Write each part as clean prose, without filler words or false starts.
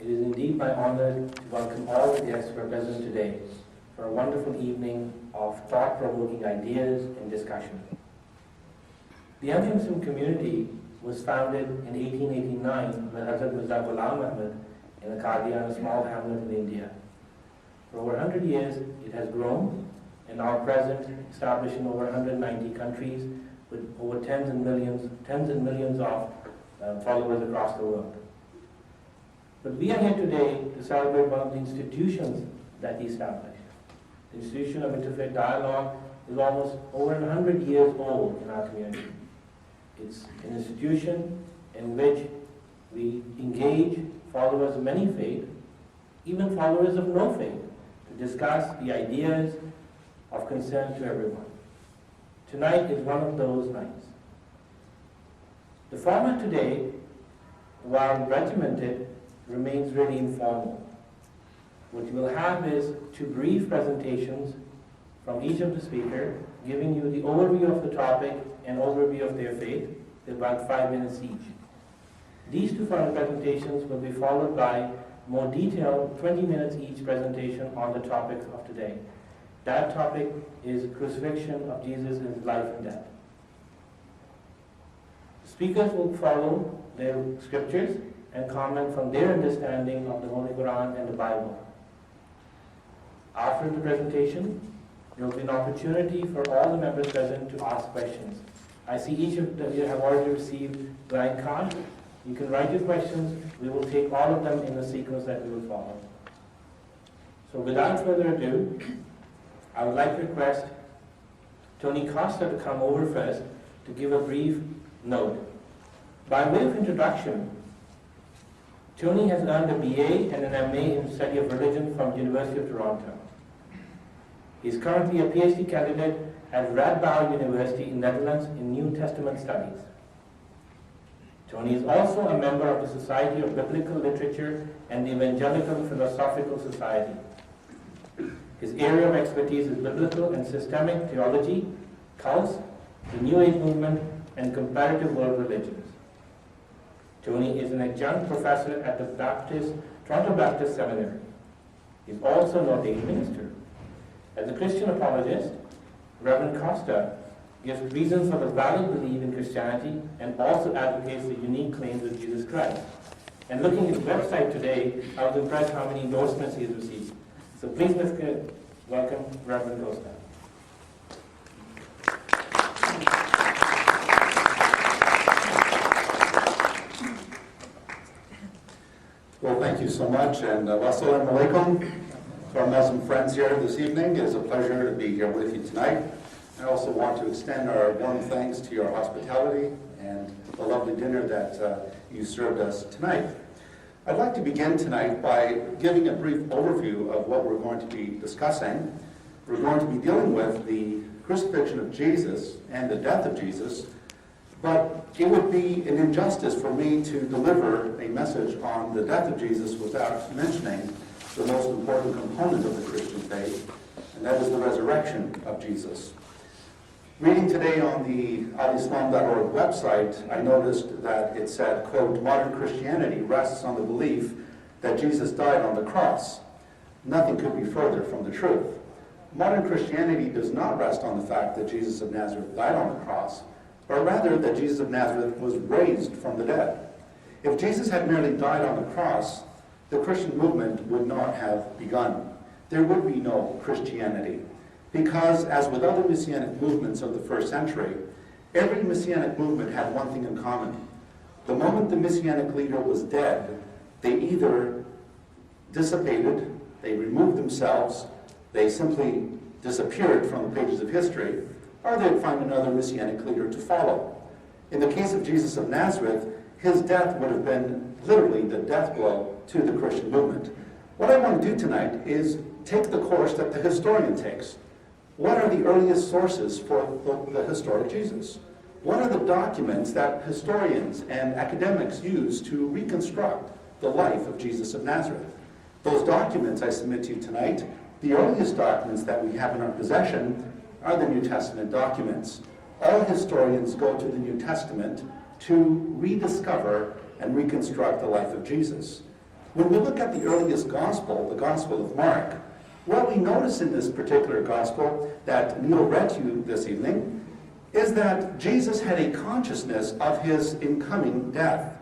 It is indeed my honor to welcome all the guests who are present today for a wonderful evening of thought-provoking ideas and discussion. The Muslim community was founded in 1889 by Hazrat Mirza Ghulam Ahmed in Qadian, a small hamlet in India. For over 100 years, it has grown and now present, established in over 190 countries with over tens and millions of followers across the world. But we are here today to celebrate one of the institutions that he established. The institution of interfaith dialogue is almost over 100 years old in our community. It's an institution in which we engage followers of many faiths, even followers of no faith, to discuss the ideas of concern to everyone. Tonight is one of those nights. The format today, while regimented, remains really informal. What you will have is two brief presentations from each of the speakers, giving you the overview of the topic and overview of their faith, about 5 minutes each. These two final presentations will be followed by more detailed 20 minutes each presentation on the topics of today. That topic is crucifixion of Jesus in his life and death. Speakers will follow their scriptures and comment from their understanding of the Holy Quran and the Bible. After the presentation, there will be an opportunity for all the members present to ask questions. I see each of you have already received blank cards. You can write your questions. We will take all of them in the sequence that we will follow. So without further ado, I would like to request Tony Costa to come over first to give a brief note. By way of introduction, Tony has earned a BA and an MA in study of religion from University of Toronto. He is currently a PhD candidate at Radboud University in Netherlands in New Testament Studies. Tony is also a member of the Society of Biblical Literature and the Evangelical Philosophical Society. His area of expertise is biblical and systemic theology, cults, the New Age movement, and comparative world religions. Tony is an adjunct professor at the Toronto Baptist Seminary. He is also an ordained minister. As a Christian apologist, Reverend Costa gives reasons for the valid belief in Christianity and also advocates the unique claims of Jesus Christ. And looking at his website today, I was impressed how many endorsements he has received. So please let's welcome Reverend Costa. Well, thank you so much, and wassalamu alaikum to our Muslim friends here this evening. It is a pleasure to be here with you tonight. I also want to extend our warm thanks to your hospitality and the lovely dinner that you served us tonight. I'd like to begin tonight by giving a brief overview of what we're going to be discussing. We're going to be dealing with the crucifixion of Jesus and the death of Jesus, but it would be an injustice for me to deliver a message on the death of Jesus without mentioning the most important component of the Christian faith, and that is the resurrection of Jesus. Reading today on the alislam.org website, I noticed that it said, quote, "Modern Christianity rests on the belief that Jesus died on the cross. Nothing could be further from the truth. Modern Christianity does not rest on the fact that Jesus of Nazareth died on the cross, but rather that Jesus of Nazareth was raised from the dead. If Jesus had merely died on the cross, the Christian movement would not have begun. There would be no Christianity. Because, as with other Messianic movements of the first century, every Messianic movement had one thing in common. The moment the Messianic leader was dead, they either dissipated, they removed themselves, they simply disappeared from the pages of history, or they'd find another Messianic leader to follow. In the case of Jesus of Nazareth, his death would have been literally the death blow to the Christian movement. What I want to do tonight is take the course that the historian takes. What are the earliest sources for the historic Jesus? What are the documents that historians and academics use to reconstruct the life of Jesus of Nazareth? Those documents I submit to you tonight, the earliest documents that we have in our possession are the New Testament documents. All historians go to the New Testament to rediscover and reconstruct the life of Jesus. When we look at the earliest gospel, the Gospel of Mark, what we notice in this particular gospel that Neil read to you this evening is that Jesus had a consciousness of his incoming death.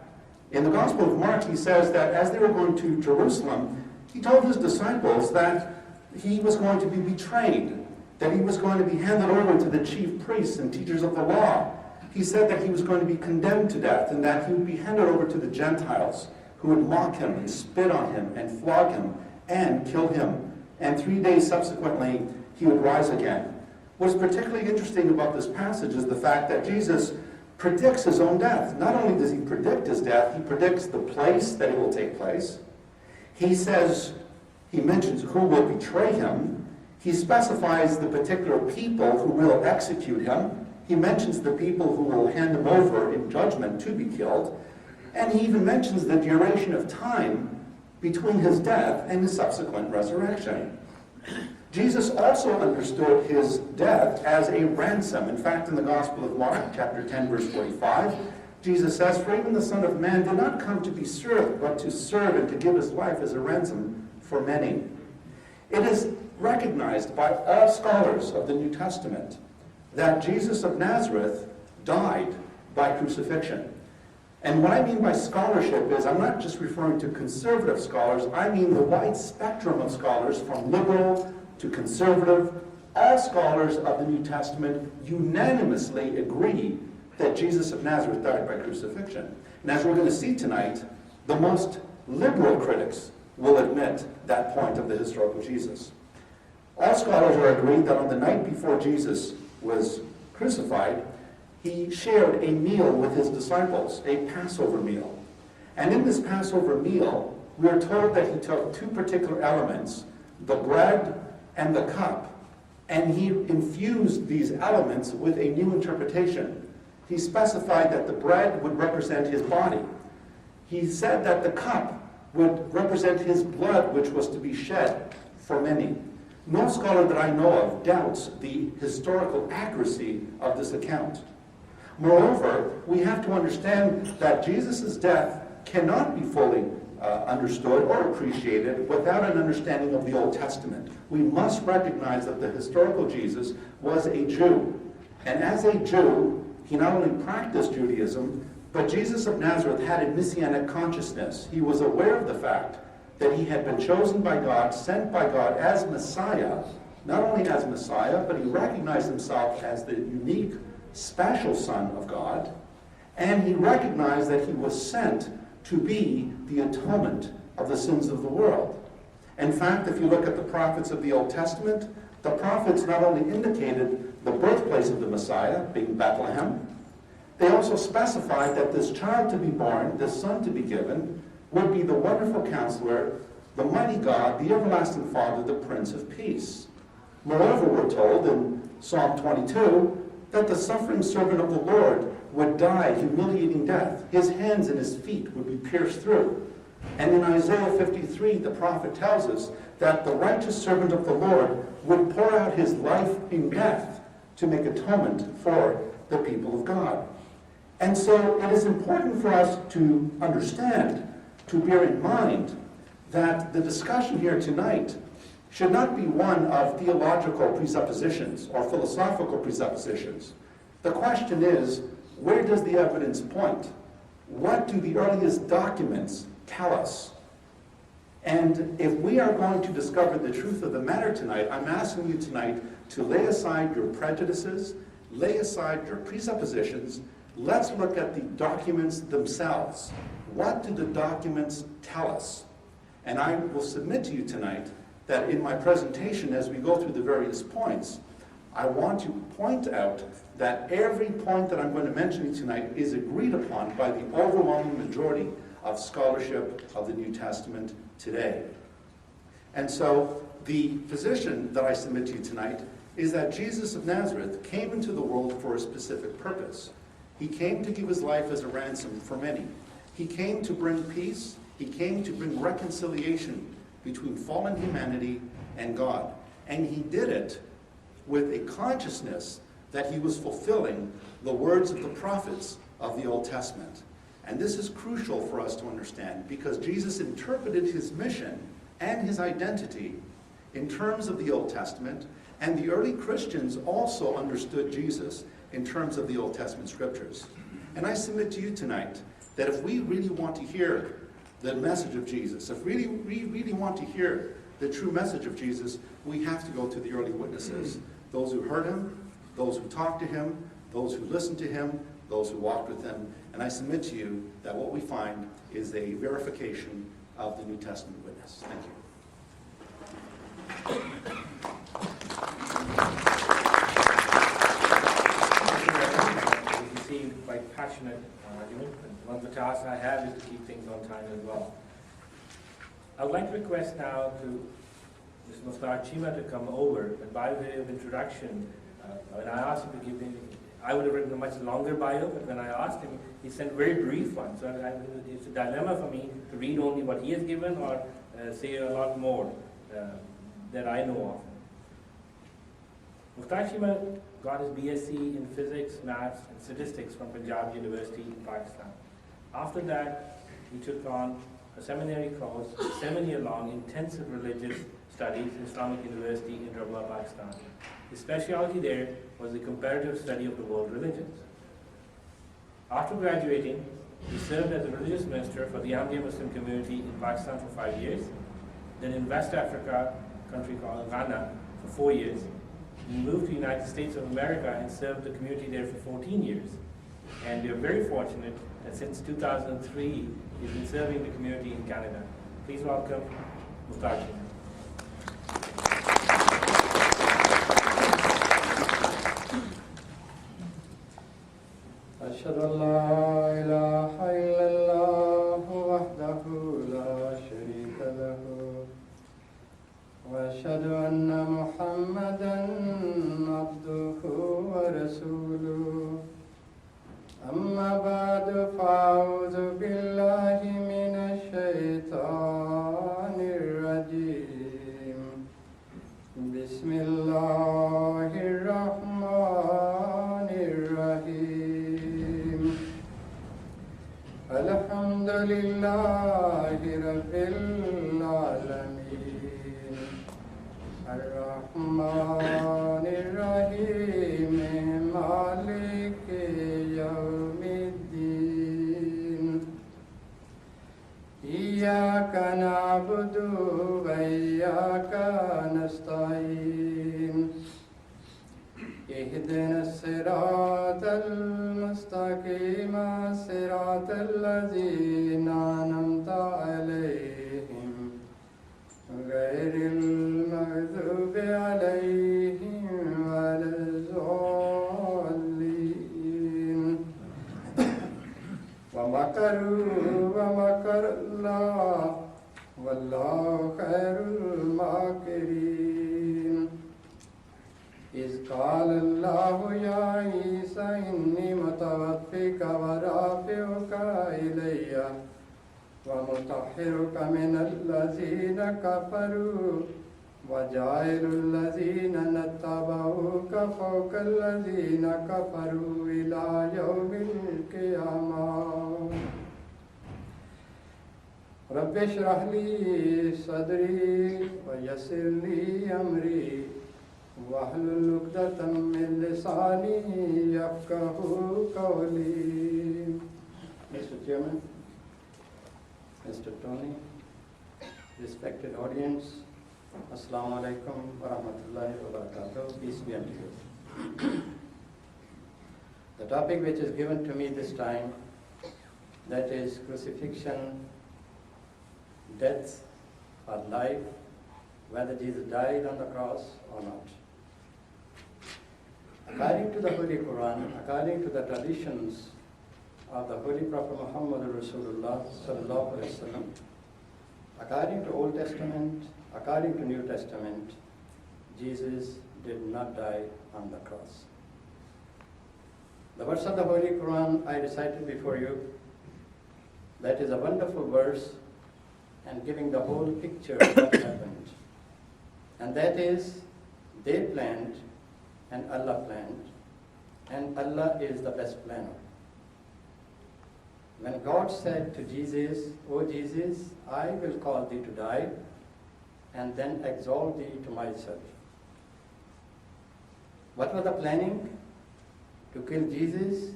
In the Gospel of Mark, he says that as they were going to Jerusalem, he told his disciples that he was going to be betrayed, that he was going to be handed over to the chief priests and teachers of the law. He said that he was going to be condemned to death and that he would be handed over to the Gentiles, who would mock him and spit on him and flog him and kill him. And 3 days subsequently, he would rise again. What's particularly interesting about this passage is the fact that Jesus predicts his own death. Not only does he predict his death, he predicts the place that it will take place. He mentions who will betray him. He specifies the particular people who will execute him. He mentions the people who will hand him over in judgment to be killed. And he even mentions the duration of time between his death and his subsequent resurrection. Jesus also understood his death as a ransom. In fact, in the Gospel of Mark, chapter 10, verse 45, Jesus says, "For even the Son of Man did not come to be served, but to serve and to give his life as a ransom for many." It is recognized by all scholars of the New Testament that Jesus of Nazareth died by crucifixion. And what I mean by scholarship is, I'm not just referring to conservative scholars, I mean the wide spectrum of scholars, from liberal to conservative. All scholars of the New Testament unanimously agree that Jesus of Nazareth died by crucifixion. And as we're going to see tonight, the most liberal critics will admit that point of the historical Jesus. All scholars are agreed that on the night before Jesus was crucified, he shared a meal with his disciples, a Passover meal. And in this Passover meal, we are told that he took two particular elements, the bread and the cup, and he infused these elements with a new interpretation. He specified that the bread would represent his body. He said that the cup would represent his blood, which was to be shed for many. No scholar that I know of doubts the historical accuracy of this account. Moreover, we have to understand that Jesus' death cannot be fully understood or appreciated without an understanding of the Old Testament. We must recognize that the historical Jesus was a Jew. And as a Jew, he not only practiced Judaism, but Jesus of Nazareth had a messianic consciousness. He was aware of the fact that he had been chosen by God, sent by God as Messiah, not only as Messiah, but he recognized himself as the unique, special Son of God, and he recognized that he was sent to be the atonement of the sins of the world. In fact, if you look at the prophets of the Old Testament, the prophets not only indicated the birthplace of the Messiah, being Bethlehem, they also specified that this child to be born, this son to be given, would be the wonderful counselor, the mighty God, the everlasting Father, the Prince of Peace. Moreover, we're told in Psalm 22 that the suffering servant of the Lord would die humiliating death. His hands and his feet would be pierced through. And in Isaiah 53, the prophet tells us that the righteous servant of the Lord would pour out his life in death to make atonement for the people of God. And so it is important for us to understand, to bear in mind, that the discussion here tonight should not be one of theological presuppositions or philosophical presuppositions. The question is, where does the evidence point? What do the earliest documents tell us? And if we are going to discover the truth of the matter tonight, I'm asking you tonight to lay aside your prejudices, lay aside your presuppositions. Let's look at the documents themselves. What do the documents tell us? And I will submit to you tonight that in my presentation, as we go through the various points, I want to point out that every point that I'm going to mention tonight is agreed upon by the overwhelming majority of scholarship of the New Testament today. And so the position that I submit to you tonight is that Jesus of Nazareth came into the world for a specific purpose. He came to give his life as a ransom for many. He came to bring peace. He came to bring reconciliation between fallen humanity and God. And he did it with a consciousness that he was fulfilling the words of the prophets of the Old Testament. And this is crucial for us to understand because Jesus interpreted his mission and his identity in terms of the Old Testament, and the early Christians also understood Jesus in terms of the Old Testament scriptures. And I submit to you tonight that if we really want to hear the message of Jesus, if we really want to hear the true message of Jesus, we have to go to the early witnesses, those who heard him, those who talked to him, those who listened to him, those who walked with him. And I submit to you that what we find is a verification of the New Testament witness. Thank you. You seem quite passionate argument. One of the tasks I have is to keep things on time as well. I would like to request now to Mr. Mukhtar Cheema to come over, and by way of introduction, when I asked him to give me, I would have written a much longer bio, but when I asked him, he sent a very brief one. So it's a dilemma for me to read only what he has given or say a lot more that I know of. Mukhtar Cheema got his BSc in Physics, Maths, and Statistics from Punjab University in Pakistan. After that, he took on a seminary course, 7-year-long intensive religious studies in Islamic University in Rabwa, Pakistan. His specialty there was the comparative study of the world religions. After graduating, he served as a religious minister for the Ahmadiyya Muslim community in Pakistan for 5 years, then in West Africa, a country called Ghana, for 4 years. He moved to the United States of America and served the community there for 14 years. And we are very fortunate that since 2003, he's been serving the community in Canada. Please welcome Mukhtar Cheema. أشهد أن لا إله إلا الله وحده لا شريك له وأشهد أن محمدا عبده ورسوله أما بعد فأعوذ بالله من الشيطان الرجيم بسم الله الرحمن الرحيم الحمد لله رب العالمين الرحمن الرحيم مالك يوم الدين إياك نعبد وإياك نستعين اهدنا الصراط المستقيم صراط الذين أنعمت عليهم غير المغضوب عليهم ولا الضالين ومكروا ومكر الله والله خير الماكرين إذ قال الله يا عيسى إني متوفيك ورافعك إلي ومطهرك من الذين كفروا وجاعل الذين اتبعوك فوق الذين كفروا إلى يوم القيامة رب اشرح لي صدري ويسر لي أمري واحلل عقدة من لساني يفقهوا قولي. Mr. Chairman, Mr. Tony, respected audience, Assalamu alaikum wa rahmatullahi wa barakatuh. Peace be unto you. The topic which is given to me this time, that is crucifixion, death or life, whether Jesus died on the cross or not. According to the Holy Quran, according to the traditions of the Holy Prophet Muhammad Rasulullah sallallahu alaihi wasallam, according to Old Testament, according to New Testament, Jesus did not die on the cross. The verse of the Holy Quran I recited before you, that is a wonderful verse and giving the whole picture of what happened. And that is, they planned and Allah planned, and Allah is the best planner. when God said to Jesus, "O Jesus, I will call thee to die, and then exalt thee to myself." What was the planning? To kill Jesus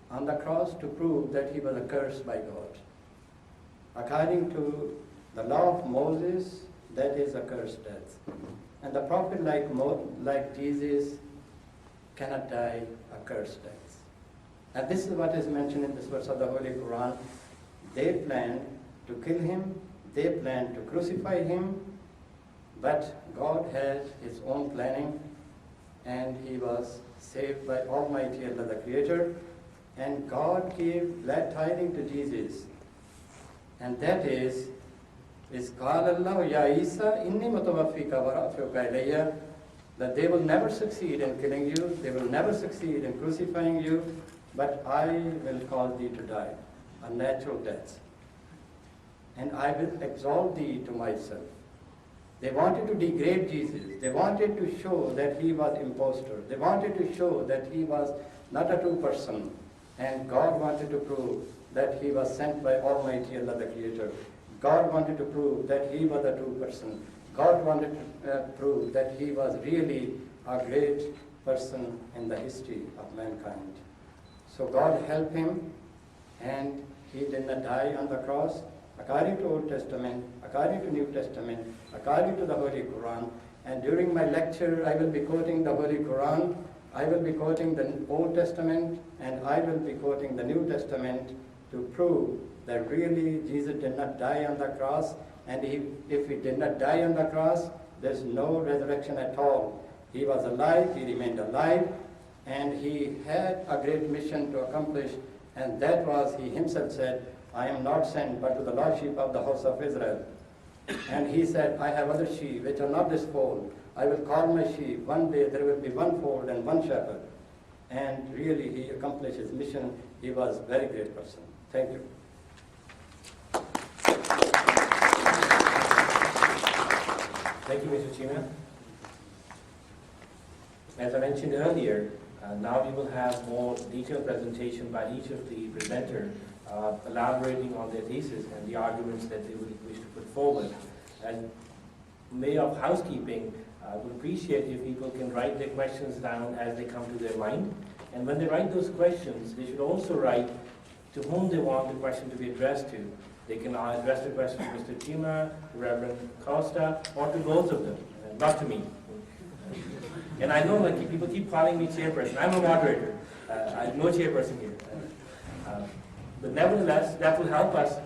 on the cross to prove that he was accursed by God. According to the law of Moses, that is accursed death. And the prophet like Jesus cannot die accursed death. And this is what is mentioned in this verse of the Holy Quran. They planned to kill him, they planned to crucify him, but God had his own planning, and he was saved by Almighty Allah the Creator, and God gave glad tidings to Jesus, and that is قال الله يا عيسى إني متوفيك ورافعك إلي, that they will never succeed in killing you, they will never succeed in crucifying you, but I will cause thee to die a natural death, and I will exalt thee to myself. They wanted to degrade Jesus. They wanted to show that he was impostor. They wanted to show that he was not a true person. And God wanted to prove that he was sent by Almighty Allah the Creator. God wanted to prove that he was a true person. God wanted to prove that he was really a great person in the history of mankind. So God helped him, and he did not die on the cross. According to Old Testament, according to New Testament, according to the Holy Quran. And during my lecture, I will be quoting the Holy Quran, I will be quoting the Old Testament, and I will be quoting the New Testament to prove that really Jesus did not die on the cross, and if he did not die on the cross, there's no resurrection at all. He was alive, he remained alive, and he had a great mission to accomplish, and that was, he himself said, "I am not sent but to the lost sheep of the house of Israel." And he said, "I have other sheep which are not this fold. I will call my sheep. One day there will be one fold and one shepherd." And really he accomplished his mission. He was a very great person. Thank you. Thank you, Mr. Cheema. As I mentioned earlier, now we will have more detailed presentation by each of the presenters, elaborating on their thesis and the arguments that they would wish to put forward. And way of housekeeping, I would appreciate if people can write their questions down as they come to their mind. And when they write those questions, they should also write to whom they want the question to be addressed to. They can address the question to Mr. Cheema, to Reverend Costa, or to both of them, not to me. And I know like people keep calling me chairperson. I'm a moderator. I'm no chairperson here. But nevertheless, that will help us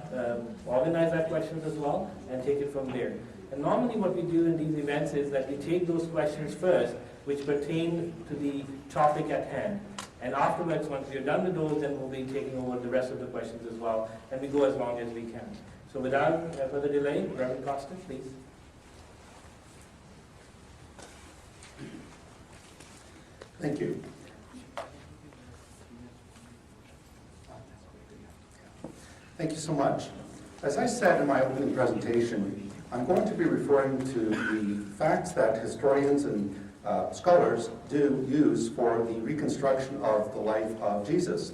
organize our questions as well and take it from there. And normally what we do in these events is that we take those questions first, which pertain to the topic at hand. And afterwards, once we're done with those, then we'll be taking over the rest of the questions as well, and we go as long as we can. So without further delay, Reverend Costa, please. Thank you. Thank you so much. As I said in my opening presentation, I'm going to be referring to the facts that historians and scholars do use for the reconstruction of the life of Jesus.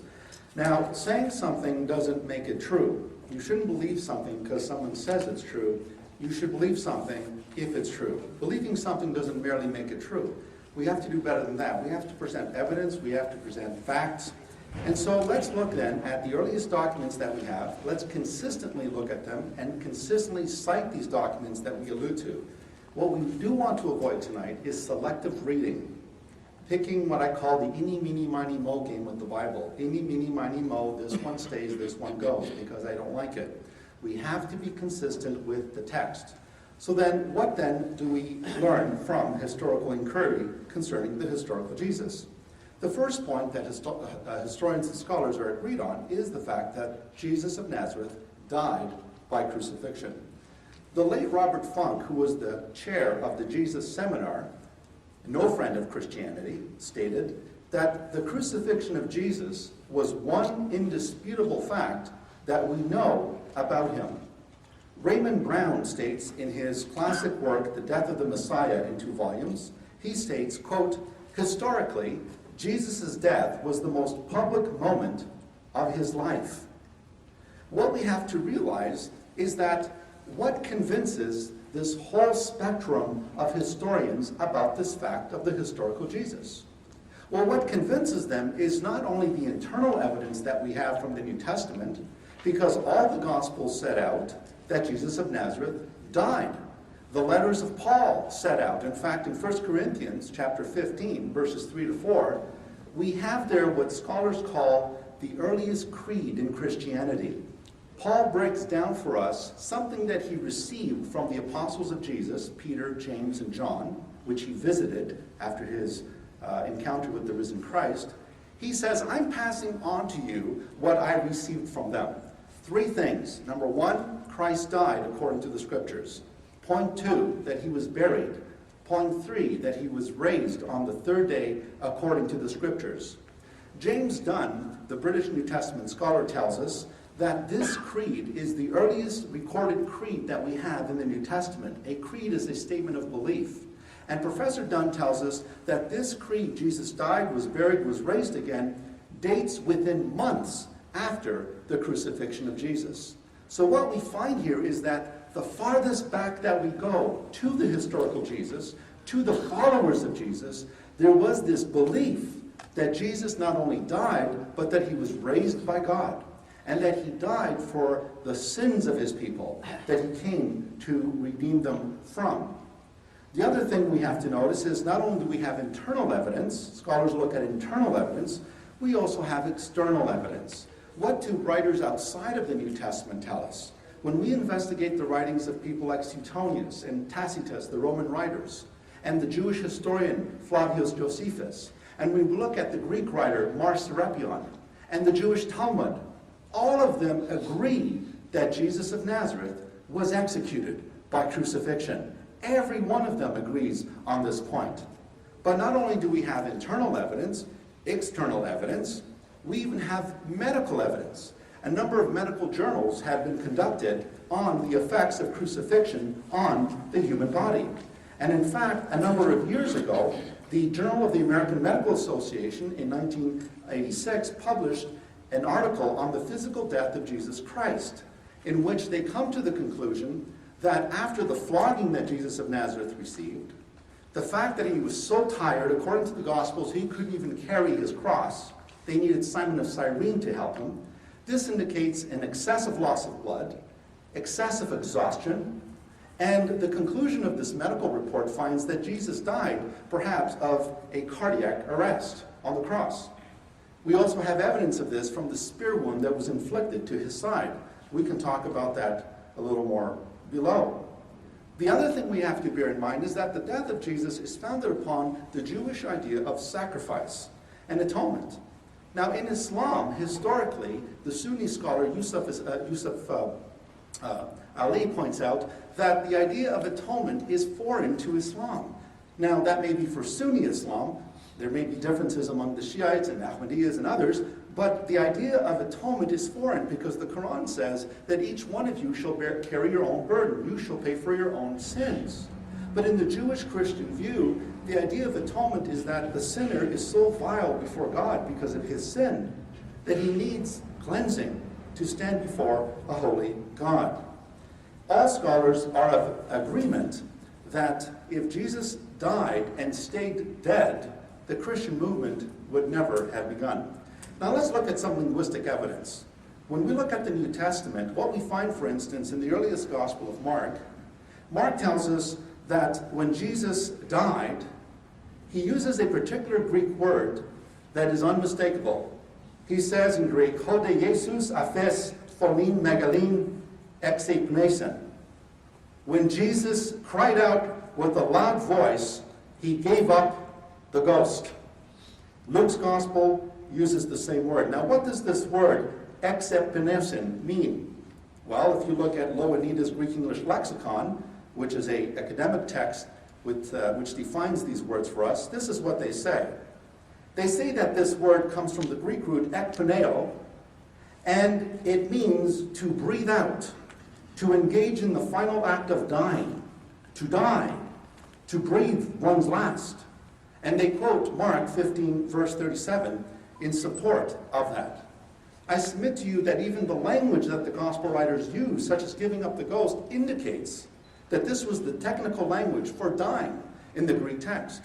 Now, saying something doesn't make it true. You shouldn't believe something because someone says it's true. You should believe something if it's true. Believing something doesn't merely make it true. We have to do better than that. We have to present evidence. We have to present facts. And so let's look then at the earliest documents that we have. Let's consistently look at them and consistently cite these documents that we allude to. What we do want to avoid tonight is selective reading, picking what I call the eeny, meeny, miny, mo game with the Bible. Eeny, meeny, miny, mo, this one stays, this one goes, because I don't like it. We have to be consistent with the text. So then, what then do we learn from historical inquiry concerning the historical Jesus? The first point that historians and scholars are agreed on is the fact that Jesus of Nazareth died by crucifixion. The late Robert Funk, who was the chair of the Jesus Seminar, no friend of Christianity, stated that the crucifixion of Jesus was one indisputable fact that we know about him. Raymond Brown states in his classic work, The Death of the Messiah, in 2 volumes, he states, quote, "Historically, Jesus' death was the most public moment of his life. what we have to realize is that what convinces this whole spectrum of historians about this fact of the historical Jesus? Well, what convinces them is not only the internal evidence that we have from the New Testament, because all the Gospels set out that Jesus of Nazareth died. The letters of Paul set out. In fact, in 1 Corinthians chapter 15, verses 3 to 4, we have there what scholars call the earliest creed in Christianity. Paul breaks down for us something that he received from the apostles of Jesus, Peter, James, and John, which he visited after his encounter with the risen Christ. He says, I'm passing on to you what I received from them. 3 things. Number 1, Christ died according to the Scriptures. Point 2, that he was buried. Point 3, that he was raised on the 3rd day according to the Scriptures. James Dunn, the British New Testament scholar, tells us that this creed is the earliest recorded creed that we have in the New Testament. A creed is a statement of belief. And Professor Dunn tells us that this creed, Jesus died, was buried, was raised again, dates within months after the crucifixion of Jesus. So what we find here is that the farthest back that we go to the historical Jesus, to the followers of Jesus, there was this belief that Jesus not only died, but that he was raised by God, and that he died for the sins of his people, that he came to redeem them from. The other thing we have to notice is not only do we have internal evidence, scholars look at internal evidence, we also have external evidence. What do writers outside of the New Testament tell us? When we investigate the writings of people like Suetonius and Tacitus, the Roman writers, and the Jewish historian Flavius Josephus, and we look at the Greek writer Mars Serapion, and the Jewish Talmud, all of them agree that Jesus of Nazareth was executed by crucifixion. Every one of them agrees on this point. But not only do we have internal evidence, external evidence, we even have medical evidence. A number of medical journals have been conducted on the effects of crucifixion on the human body. And in fact, a number of years ago, the Journal of the American Medical Association in 1986 published an article on the physical death of Jesus Christ, in which they come to the conclusion that after the flogging that Jesus of Nazareth received, the fact that he was so tired, according to the Gospels, he couldn't even carry his cross. They needed Simon of Cyrene to help him. This indicates an excessive loss of blood, excessive exhaustion, and the conclusion of this medical report finds that Jesus died, perhaps, of a cardiac arrest on the cross. We also have evidence of this from the spear wound that was inflicted to his side. We can talk about that a little more below. The other thing we have to bear in mind is that the death of Jesus is founded upon the Jewish idea of sacrifice and atonement. Now, in Islam, historically, the Sunni scholar Yusuf Ali points out that the idea of atonement is foreign to Islam. Now, that may be for Sunni Islam. There may be differences among the Shiites and Ahmadiyas and others, but the idea of atonement is foreign because the Quran says that each one of you shall carry your own burden. You shall pay for your own sins. But in the Jewish Christian view, the idea of atonement is that the sinner is so vile before God because of his sin that he needs cleansing to stand before a holy God. All scholars are of agreement that if Jesus died and stayed dead, the Christian movement would never have begun. Now let's look at some linguistic evidence. When we look at the New Testament, what we find, for instance, in the earliest Gospel of Mark, Mark tells us that when Jesus died, he uses a particular Greek word that is unmistakable. He says in Greek, "Hode Jesus aphes phonin megalin exepnesin." When Jesus cried out with a loud voice, he gave up the ghost. Luke's Gospel uses the same word. Now, what does this word, exepnesin, mean? Well, if you look at Loanita's Greek-English lexicon, which is an academic text which defines these words for us, this is what they say. They say that this word comes from the Greek root ekpneo, and it means to breathe out, to engage in the final act of dying, to die, to breathe one's last. And they quote Mark 15, verse 37, in support of that. I submit to you that even the language that the gospel writers use, such as giving up the ghost, indicates that this was the technical language for dying in the Greek text.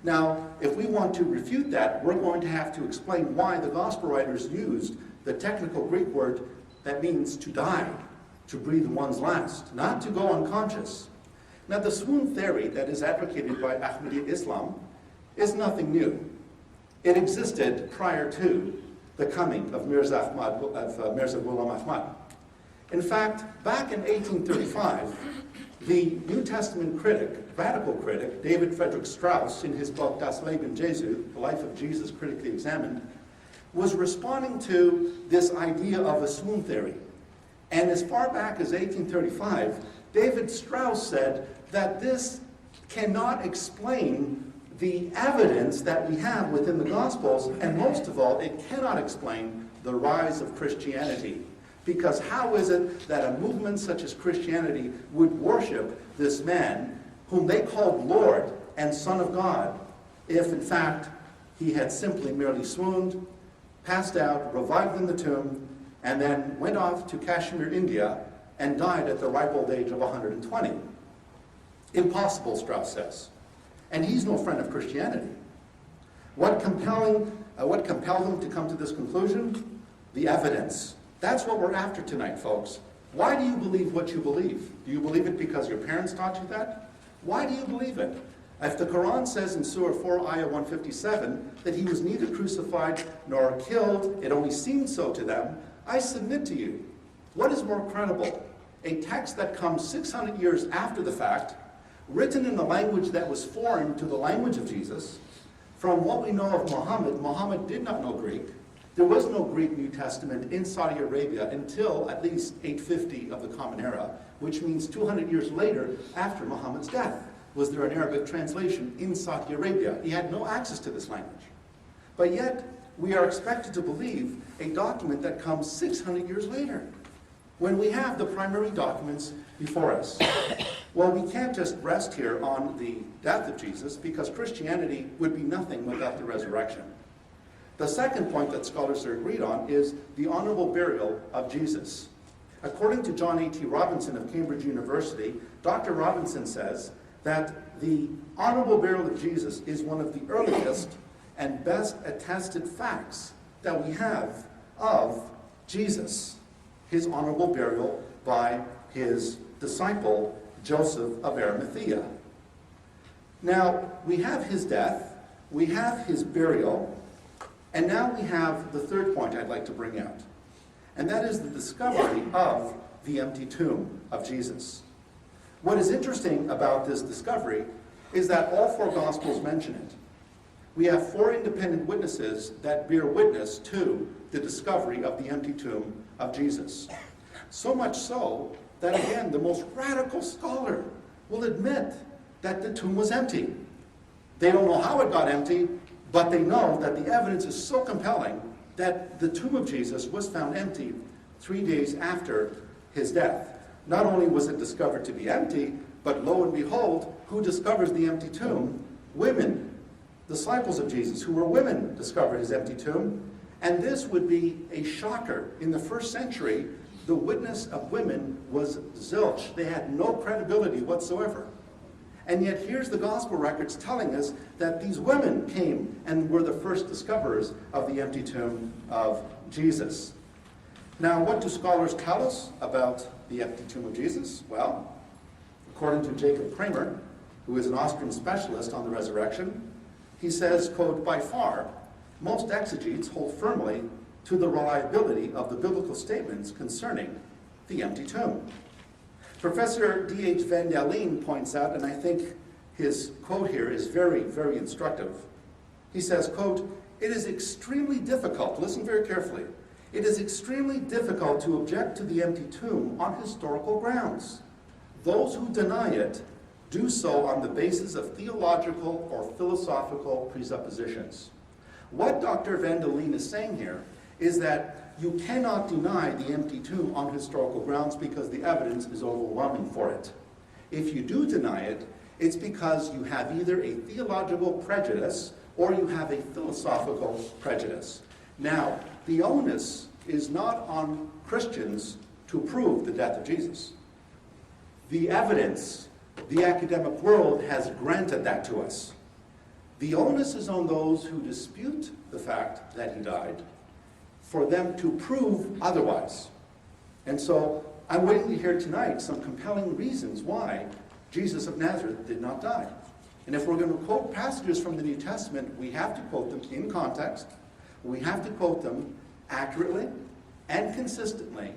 Now, if we want to refute that, we're going to have to explain why the gospel writers used the technical Greek word that means to die, to breathe one's last, not to go unconscious. Now, the swoon theory that is advocated by Ahmadi Islam is nothing new. It existed prior to the coming of Mirza Ghulam Ahmad. In fact, back in 1835, the New Testament critic, radical critic, David Frederick Strauss, in his book Das Leben Jesu, The Life of Jesus Critically Examined, was responding to this idea of a swoon theory. And as far back as 1835, David Strauss said that this cannot explain the evidence that we have within the Gospels, and most of all, it cannot explain the rise of Christianity. Because how is it that a movement such as Christianity would worship this man whom they called Lord and Son of God, if in fact he had simply merely swooned, passed out, revived in the tomb, and then went off to Kashmir, India, and died at the ripe old age of 120? Impossible, Strauss says. And he's no friend of Christianity. What compelled him to come to this conclusion? The evidence. That's what we're after tonight, folks. Why do you believe what you believe? Do you believe it because your parents taught you that? Why do you believe it? If the Quran says in Surah 4, Ayah 157, that he was neither crucified nor killed, it only seemed so to them, I submit to you, what is more credible? A text that comes 600 years after the fact, written in the language that was foreign to the language of Jesus. From what we know of Muhammad, Muhammad did not know Greek. There was no Greek New Testament in Saudi Arabia until at least 850 of the Common Era, which means 200 years later, after Muhammad's death, was there an Arabic translation in Saudi Arabia. He had no access to this language. But yet, we are expected to believe a document that comes 600 years later, when we have the primary documents before us. Well, we can't just rest here on the death of Jesus, because Christianity would be nothing without the resurrection. The second point that scholars are agreed on is the honorable burial of Jesus. According to John A.T. Robinson of Cambridge University, Dr. Robinson says that the honorable burial of Jesus is one of the earliest and best attested facts that we have of Jesus. His honorable burial by his disciple, Joseph of Arimathea. Now, we have his death, we have his burial, and now we have the third point I'd like to bring out, and that is the discovery of the empty tomb of Jesus. What is interesting about this discovery is that all four Gospels mention it. We have four independent witnesses that bear witness to the discovery of the empty tomb of Jesus. So much so that, again, the most radical scholar will admit that the tomb was empty. They don't know how it got empty, but they know that the evidence is so compelling that the tomb of Jesus was found empty 3 days after his death. Not only was it discovered to be empty, but lo and behold, who discovers the empty tomb? Women. Disciples of Jesus, who were women, discovered his empty tomb. And this would be a shocker. In the first century, the witness of women was zilch. They had no credibility whatsoever. And yet here's the gospel records telling us that these women came and were the first discoverers of the empty tomb of Jesus. Now, what do scholars tell us about the empty tomb of Jesus? Well, according to Jacob Kramer, who is an Austrian specialist on the resurrection, he says, quote, by far, most exegetes hold firmly to the reliability of the biblical statements concerning the empty tomb. Professor D.H. Van der Leen points out, and I think his quote here is very, very instructive. He says, quote, it is extremely difficult, listen very carefully, it is extremely difficult to object to the empty tomb on historical grounds. Those who deny it do so on the basis of theological or philosophical presuppositions. What Dr. Van der Leen is saying here is that you cannot deny the empty tomb on historical grounds because the evidence is overwhelming for it. If you do deny it, it's because you have either a theological prejudice or you have a philosophical prejudice. Now, the onus is not on Christians to prove the death of Jesus. The evidence, the academic world has granted that to us. The onus is on those who dispute the fact that he died for them to prove otherwise. And so I'm waiting to hear tonight some compelling reasons why Jesus of Nazareth did not die. And if we're going to quote passages from the New Testament, we have to quote them in context. We have to quote them accurately and consistently,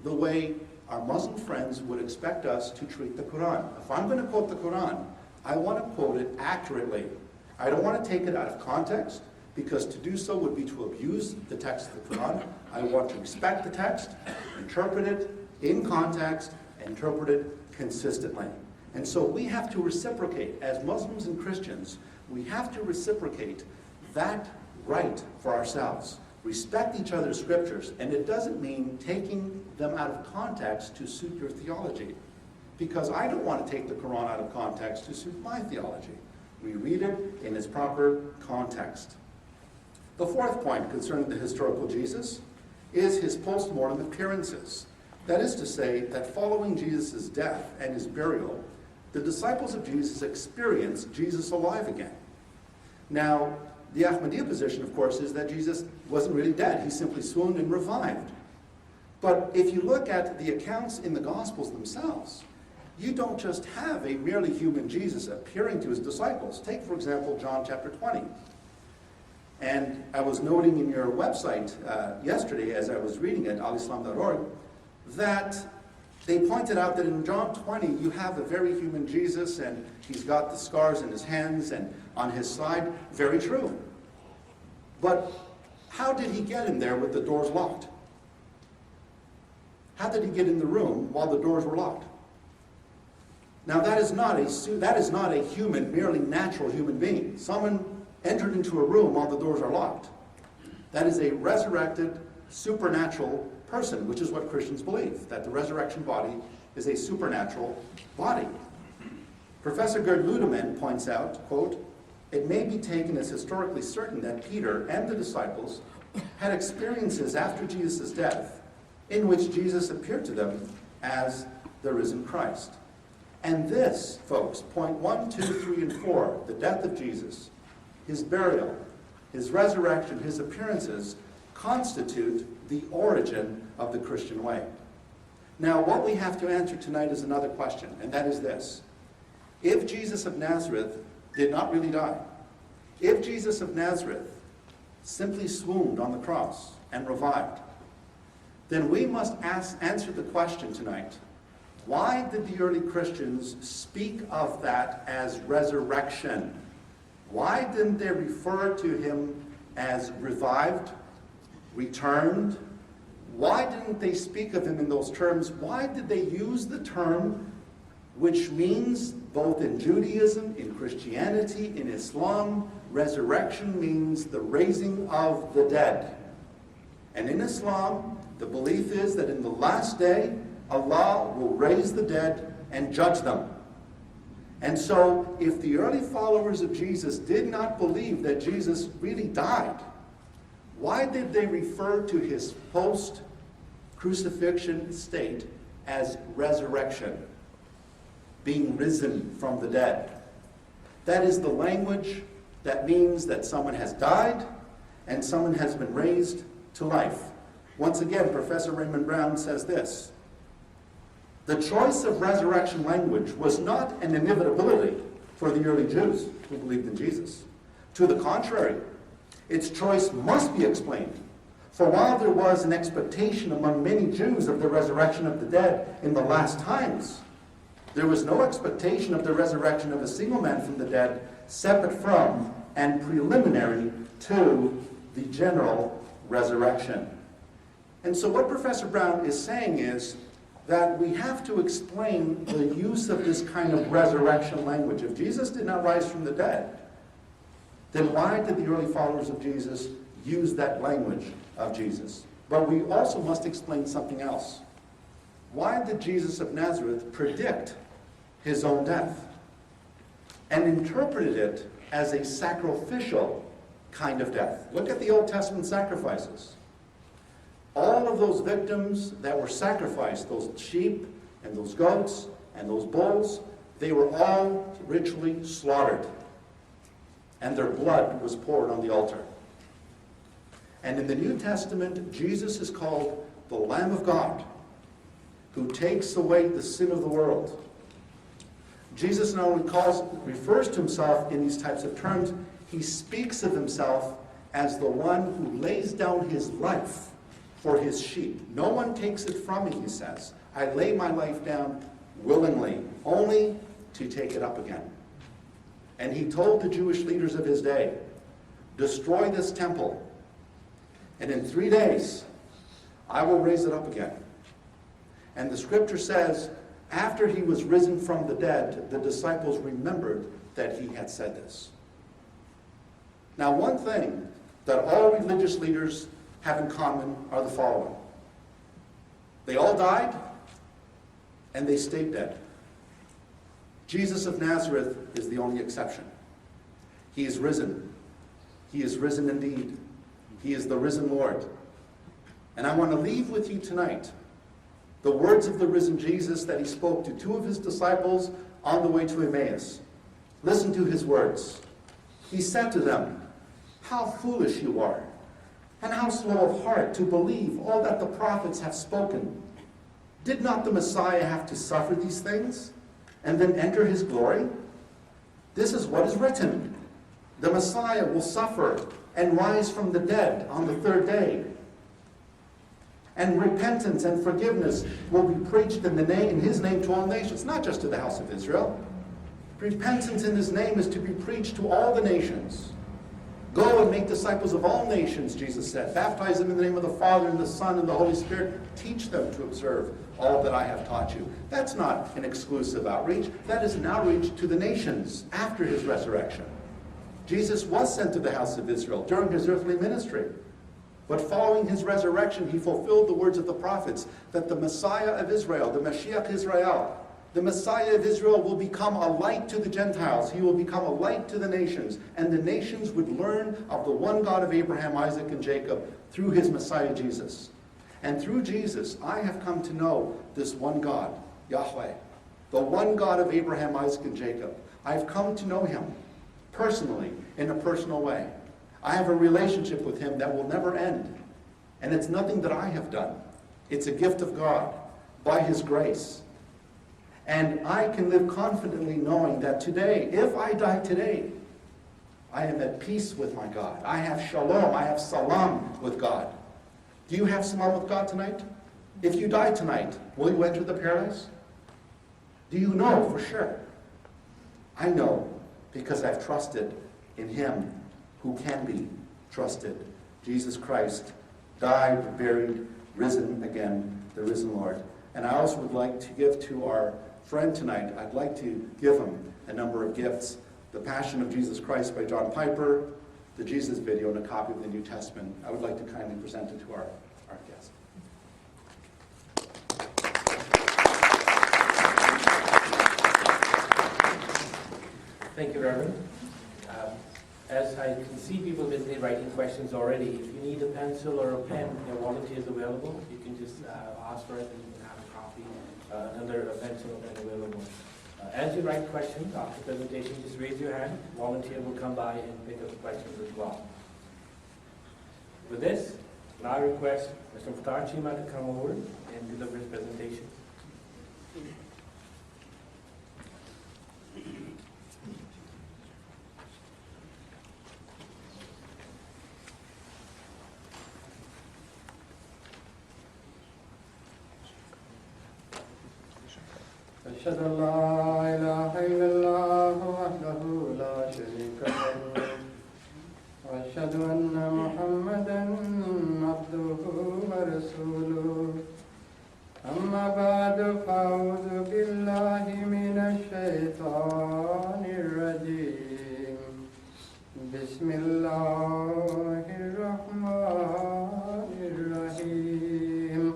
the way our Muslim friends would expect us to treat the Quran. If I'm going to quote the Quran, I want to quote it accurately. I don't want to take it out of context, because to do so would be to abuse the text of the Quran. I want to respect the text, interpret it in context, interpret it consistently. And so we have to reciprocate, as Muslims and Christians, we have to reciprocate that right for ourselves. Respect each other's scriptures, and it doesn't mean taking them out of context to suit your theology, because I don't want to take the Quran out of context to suit my theology. We read it in its proper context. The fourth point concerning the historical Jesus is his post-mortem appearances. That is to say, that following Jesus' death and his burial, the disciples of Jesus experienced Jesus alive again. Now, the Ahmadiyya position, of course, is that Jesus wasn't really dead. He simply swooned and revived. But if you look at the accounts in the Gospels themselves, you don't just have a merely human Jesus appearing to his disciples. Take, for example, John chapter 20. And I was noting in your website yesterday, as I was reading it, alislam.org, that they pointed out that in John 20, you have a very human Jesus, and he's got the scars in his hands and on his side. Very true. But how did he get in there with the doors locked? How did he get in the room while the doors were locked? Now that is not a human, merely natural human being. Someone entered into a room while the doors are locked. That is a resurrected, supernatural person, which is what Christians believe, that the resurrection body is a supernatural body. Professor Gerd Ludemann points out, quote, "It may be taken as historically certain that Peter and the disciples had experiences after Jesus' death in which Jesus appeared to them as the risen Christ." And this, folks, point 1, 2, 3, and 4, the death of Jesus, his burial, his resurrection, his appearances, constitute the origin of the Christian way. Now, what we have to answer tonight is another question, and that is this. If Jesus of Nazareth did not really die, if Jesus of Nazareth simply swooned on the cross and revived, then we must answer the question tonight, why did the early Christians speak of that as resurrection? Why didn't they refer to him as revived, returned? Why didn't they speak of him in those terms? Why did they use the term, which means both in Judaism, in Christianity, in Islam, resurrection means the raising of the dead. And in Islam, the belief is that in the last day, Allah will raise the dead and judge them. And so, if the early followers of Jesus did not believe that Jesus really died, why did they refer to his post-crucifixion state as resurrection, being risen from the dead? That is the language that means that someone has died and someone has been raised to life. Once again, Professor Raymond Brown says this: the choice of resurrection language was not an inevitability for the early Jews who believed in Jesus. To the contrary, its choice must be explained. For while there was an expectation among many Jews of the resurrection of the dead in the last times, there was no expectation of the resurrection of a single man from the dead, separate from and preliminary to the general resurrection. And so what Professor Brown is saying is that we have to explain the use of this kind of resurrection language. If Jesus did not rise from the dead, then why did the early followers of Jesus use that language of Jesus? But we also must explain something else. Why did Jesus of Nazareth predict his own death and interpreted it as a sacrificial kind of death? Look at the Old Testament sacrifices. All of those victims that were sacrificed, those sheep and those goats and those bulls, they were all ritually slaughtered. And their blood was poured on the altar. And in the New Testament, Jesus is called the Lamb of God, who takes away the sin of the world. Jesus not only refers to himself in these types of terms, he speaks of himself as the one who lays down his life for his sheep. No one takes it from me, he says. I lay my life down willingly, only to take it up again. And he told the Jewish leaders of his day, destroy this temple, and in 3 days, I will raise it up again. And the scripture says, after he was risen from the dead, the disciples remembered that he had said this. Now, one thing that all religious leaders have in common are the following. They all died, and they stayed dead. Jesus of Nazareth is the only exception. He is risen. He is risen indeed. He is the risen Lord. And I want to leave with you tonight the words of the risen Jesus that he spoke to 2 of his disciples on the way to Emmaus. Listen to his words. He said to them, how foolish you are, and how slow of heart to believe all that the prophets have spoken. Did not the Messiah have to suffer these things and then enter his glory? This is what is written. The Messiah will suffer and rise from the dead on the 3rd day. And repentance and forgiveness will be preached in his name to all nations, not just to the house of Israel. Repentance in his name is to be preached to all the nations. Go and make disciples of all nations, Jesus said. Baptize them in the name of the Father and the Son and the Holy Spirit. Teach them to observe all that I have taught you. That's not an exclusive outreach. That is an outreach to the nations after his resurrection. Jesus was sent to the house of Israel during his earthly ministry. But following his resurrection, he fulfilled the words of the prophets that the Messiah of Israel, the Mashiach Israel, the Messiah of Israel will become a light to the Gentiles. He will become a light to the nations. And the nations would learn of the one God of Abraham, Isaac, and Jacob through his Messiah Jesus. And through Jesus, I have come to know this one God, Yahweh, the one God of Abraham, Isaac, and Jacob. I've come to know him personally, in a personal way. I have a relationship with him that will never end. And it's nothing that I have done. It's a gift of God by his grace. And I can live confidently knowing that today, if I die today, I am at peace with my God. I have shalom, I have salam with God. Do you have salam with God tonight? If you die tonight, will you enter the paradise? Do you know for sure? I know because I've trusted in him who can be trusted. Jesus Christ died, buried, risen again, the risen Lord. And I also would like to give to our friend tonight, I'd like to give him a number of gifts. The Passion of Jesus Christ by John Piper, the Jesus video, and a copy of the New Testament. I would like to kindly present it to our guest. Thank you, Reverend. As I can see people busy writing questions already, if you need a pencil or a pen, there are volunteers available. You can just ask for it and you can have a copy, another pencil or pen available. As you write questions after the presentation, just raise your hand. Volunteer will come by and pick up the questions as well. With this, now I request Mr. Mukhtar Cheema to come over and deliver his presentation. أشهد أن لا إله إلا الله وحده لا شريك له وأشهد أن محمدا عبده ورسوله أما بعد فأعوذ بالله من الشيطان الرجيم بسم الله الرحمن الرحيم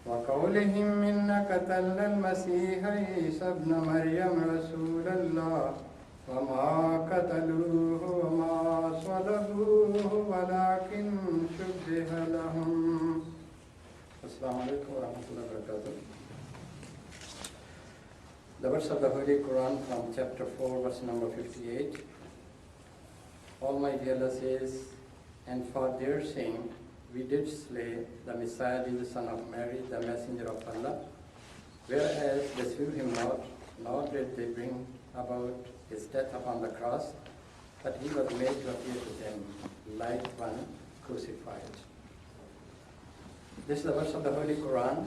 وقولهم إنك قتلت المسيح عيسى ابن مريم رسول الله وما قتلوه وما صلبوه ولكن شبه لهم. Assalamu alaikum wa rahmatullahi wa barakatuh. The verse of the Holy Quran from chapter 4, verse number 58. Almighty Allah says, and for their saying, we did slay the Messiah, the son of Mary, the messenger of Allah, whereas they slew him not, nor did they bring about his death upon the cross, but he was made to appear to them like one crucified. This is the verse of the Holy Quran.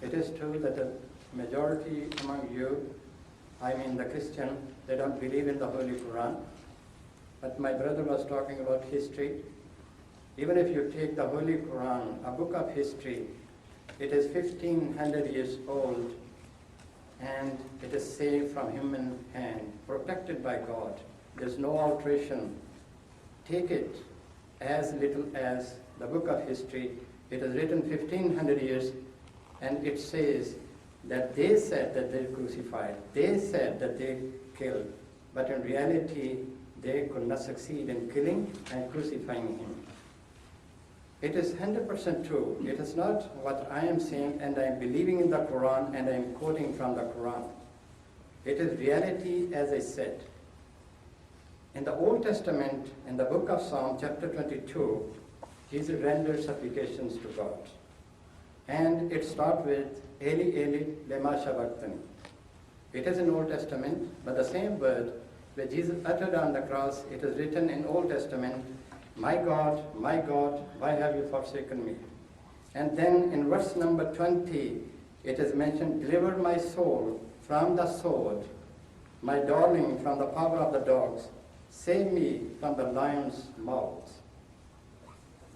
It is true that the majority among you, I mean the Christian, they don't believe in the Holy Quran. But my brother was talking about history. Even if you take the Holy Quran, a book of history, it is 1500 years old, and it is saved from human hand, protected by God. There's no alteration. Take it as little as the book of history. It is written 1500 years, and it says that they said that they crucified, they said that they killed, but in reality, they could not succeed in killing and crucifying him. It is 100% true. It is not what I am saying and I am believing in the Quran and I am quoting from the Quran. It is reality as I said. In the Old Testament, in the book of Psalm, chapter 22, Jesus renders supplications to God. And it starts with, Eli, Eli, lema sabachthani. It is in Old Testament, but the same word where Jesus uttered on the cross, it is written in Old Testament, my God, why have you forsaken me? And then in verse number 20, it is mentioned, deliver my soul from the sword, my darling from the power of the dogs, save me from the lion's mouth.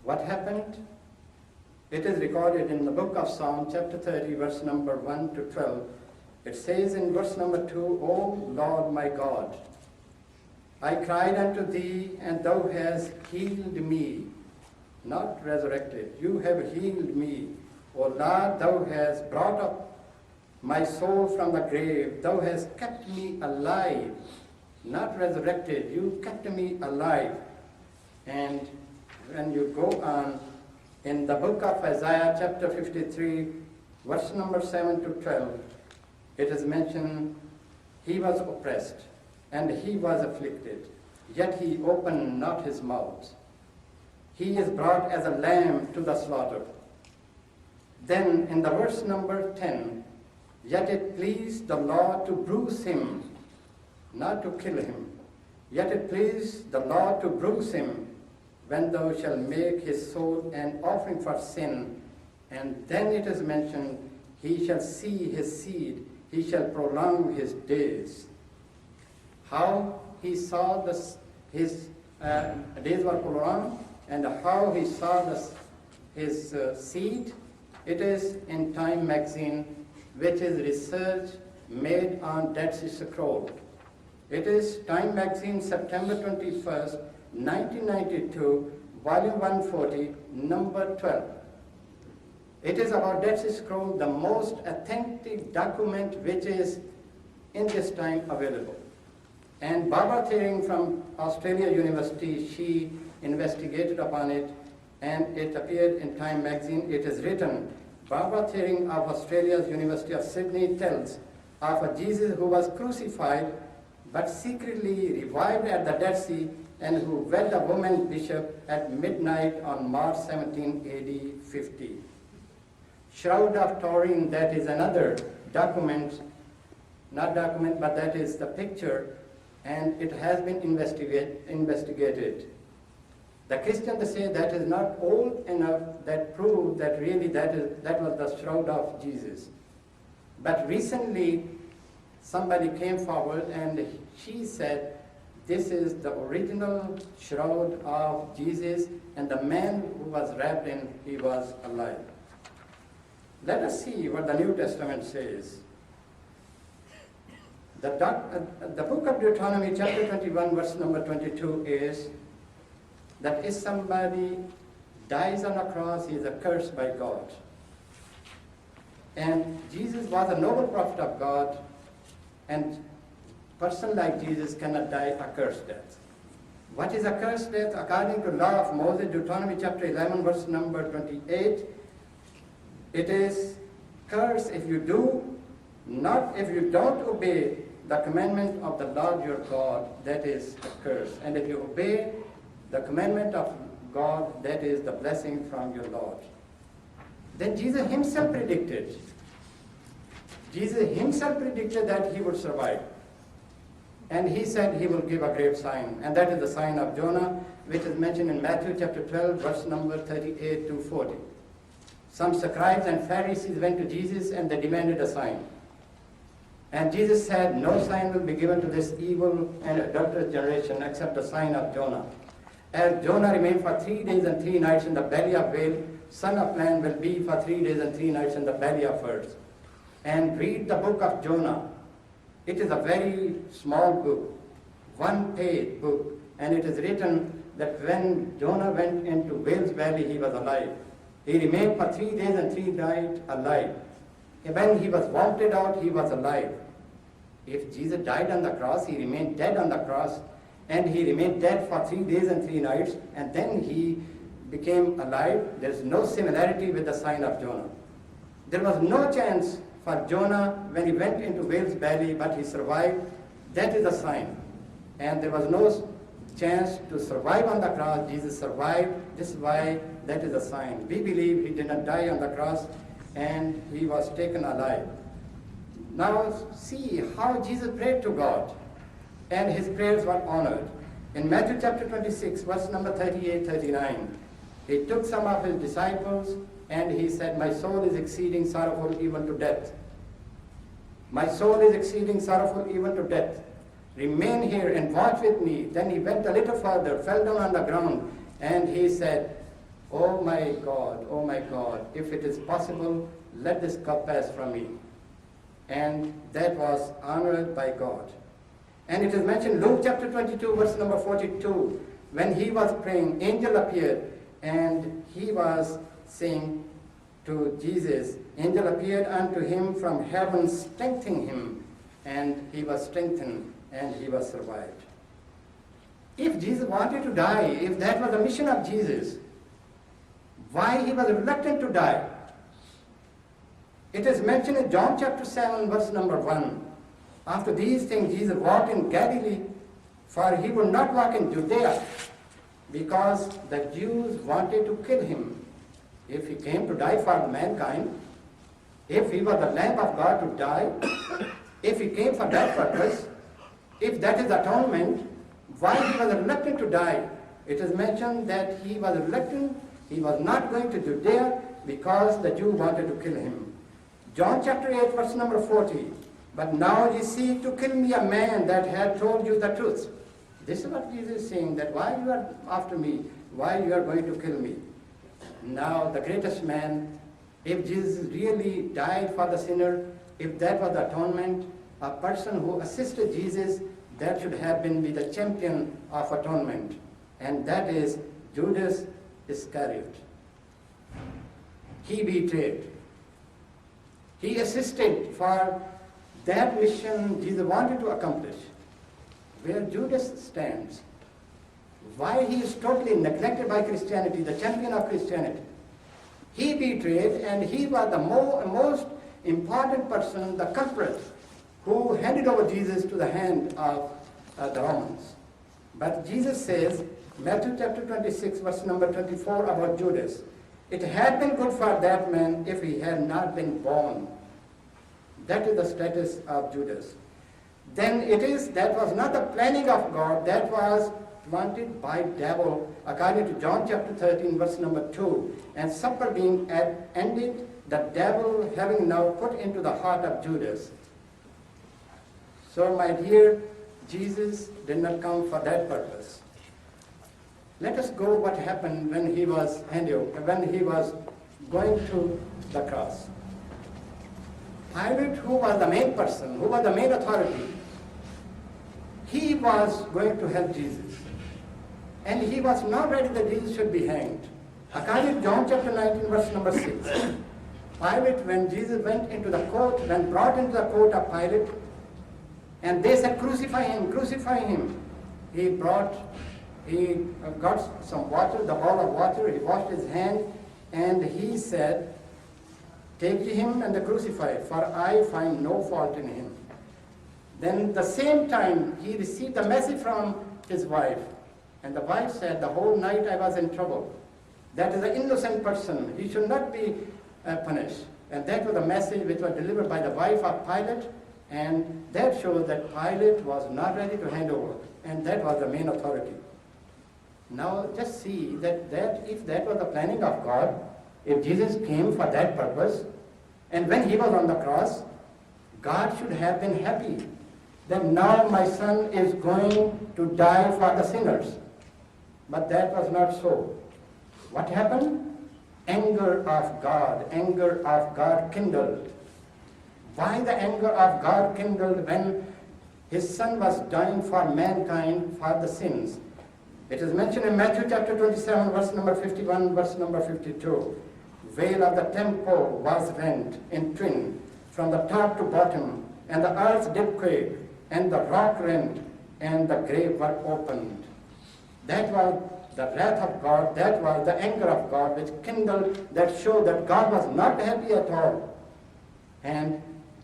What happened? It is recorded in the book of Psalm, chapter 30, verse number 1 to 12. It says in verse number 2, O Lord my God, I cried unto thee, and thou hast healed me, not resurrected. You have healed me. O Lord, thou hast brought up my soul from the grave. Thou hast kept me alive, not resurrected. You kept me alive. And when you go on, in the book of Isaiah, chapter 53, verse number 7 to 12, it is mentioned, he was oppressed, and he was afflicted, yet he opened not his mouth. He is brought as a lamb to the slaughter. Then in the verse number 10, yet it pleased the Lord to bruise him, not to kill him. Yet it pleased the Lord to bruise him, when thou shalt make his soul an offering for sin. And then it is mentioned, he shall see his seed, he shall prolong his days. How he saw his days were prolonged, and how he saw his seed, it is in Time magazine, which is research made on Dead Sea Scroll. It is Time magazine, September 21st, 1992, volume 140, number 12. It is about Dead Sea Scroll, the most authentic document which is in this time available. And Barbara Thiering from Australia University, she investigated upon it, and it appeared in Time magazine. It is written, Barbara Thiering of Australia's University of Sydney tells of a Jesus who was crucified but secretly revived at the Dead Sea, and who wed a woman bishop at midnight on March 17, AD 50. Shroud of Turin, that is another document, not document, but that is the picture, and it has been investigated. The Christians say that is not old enough, that proved that really that was the shroud of Jesus. But recently, somebody came forward and she said, this is the original shroud of Jesus, and the man who was wrapped in, he was alive. Let us see what the New Testament says. The book of Deuteronomy, chapter 21, verse number 22 is that if somebody dies on a cross, he is accursed by God. And Jesus was a noble prophet of God, and person like Jesus cannot die a cursed death. What is a cursed death? According to law of Moses, Deuteronomy chapter 11, verse number 28, it is curse if you do, not if you don't obey the commandment of the Lord your God, that is a curse. And if you obey the commandment of God, that is the blessing from your Lord. Then Jesus himself predicted that he would survive. And he said he will give a great sign, and that is the sign of Jonah, which is mentioned in Matthew chapter 12, verse number 38 to 40. Some scribes and Pharisees went to Jesus and they demanded a sign. And Jesus said, no sign will be given to this evil and adulterous generation except the sign of Jonah. As Jonah remained for 3 days and 3 nights in the belly of whale, Son of Man will be for 3 days and 3 nights in the belly of earth. And read the book of Jonah. It is a very small book, 1-page book, and it is written that when Jonah went into whale's belly, he was alive. He remained for 3 days and 3 nights alive. And when he was vomited out, he was alive. If Jesus died on the cross, he remained dead on the cross, and he remained dead for 3 days and 3 nights, and then he became alive. There is no similarity with the sign of Jonah. There was no chance for Jonah when he went into whale's belly, but he survived. That is a sign. And there was no chance to survive on the cross. Jesus survived. This is why that is a sign. We believe he did not die on the cross and he was taken alive. Now see how Jesus prayed to God, and his prayers were honored. In Matthew chapter 26, verse number 38-39, he took some of his disciples and he said, my soul is exceeding sorrowful even to death. My soul is exceeding sorrowful even to death. Remain here and watch with me. Then he went a little further, fell down on the ground, and he said, oh my God, if it is possible, let this cup pass from me. And that was honored by God. And it is mentioned Luke chapter 22, verse number 42, when he was praying, angel appeared, and he was saying to Jesus, angel appeared unto him from heaven, strengthening him, and he was strengthened, and he was survived. If Jesus wanted to die, if that was the mission of Jesus, why he was reluctant to die? It is mentioned in John chapter 7, verse number 1. After these things, Jesus walked in Galilee, for he would not walk in Judea, because the Jews wanted to kill him. If he came to die for mankind, if he was the Lamb of God to die, if he came for that purpose, if that is atonement, why he was reluctant to die? It is mentioned that he was reluctant, he was not going to Judea because the Jews wanted to kill him. John chapter 8, verse number 40. But now ye seek to kill me, a man that had told you the truth. This is what Jesus is saying, that why you are after me, why you are going to kill me. Now the greatest man, if Jesus really died for the sinner, if that was the atonement, a person who assisted Jesus, that should have been be the champion of atonement. And that is Judas Iscariot. He betrayed. He assisted for that mission Jesus wanted to accomplish. Where Judas stands, why he is totally neglected by Christianity, the champion of Christianity. He betrayed, and he was the most important person, the culprit, who handed over Jesus to the hand of the Romans. But Jesus says, Matthew chapter 26, verse number 24 about Judas, it had been good for that man if he had not been born. That is the status of Judas. Then that was not the planning of God, that was wanted by devil, according to John chapter 13, verse number 2. And supper being ended, the devil having now put into the heart of Judas. So my dear, Jesus did not come for that purpose. Let us go what happened when he was going to the cross. Pilate, who was the main person, who was the main authority, he was going to help Jesus. And he was not ready that Jesus should be hanged. According to John chapter 19, verse number 6, Pilate, when Jesus went into the court, when brought into the court of Pilate, And they said, crucify him, crucify him. He got some water, the bowl of water, he washed his hand, and he said, take him and crucify, for I find no fault in him. Then the same time, he received a message from his wife. And the wife said, the whole night I was in trouble. That is an innocent person. He should not be punished. And that was a message which was delivered by the wife of Pilate. And that shows that Pilate was not ready to hand over. And that was the main authority. Now just see that if that was the planning of God, if Jesus came for that purpose, and when he was on the cross, God should have been happy that now my son is going to die for the sinners. But that was not so. What happened? Anger of God kindled. Why the anger of God kindled when his son was dying for mankind for the sins? It is mentioned in Matthew chapter 27, verse number 51, verse number 52. Veil of the temple was rent in twin from the top to bottom, and the earth did quake, and the rock rent, and the grave were opened. That was the wrath of God, that was the anger of God which kindled, that showed that God was not happy at all. And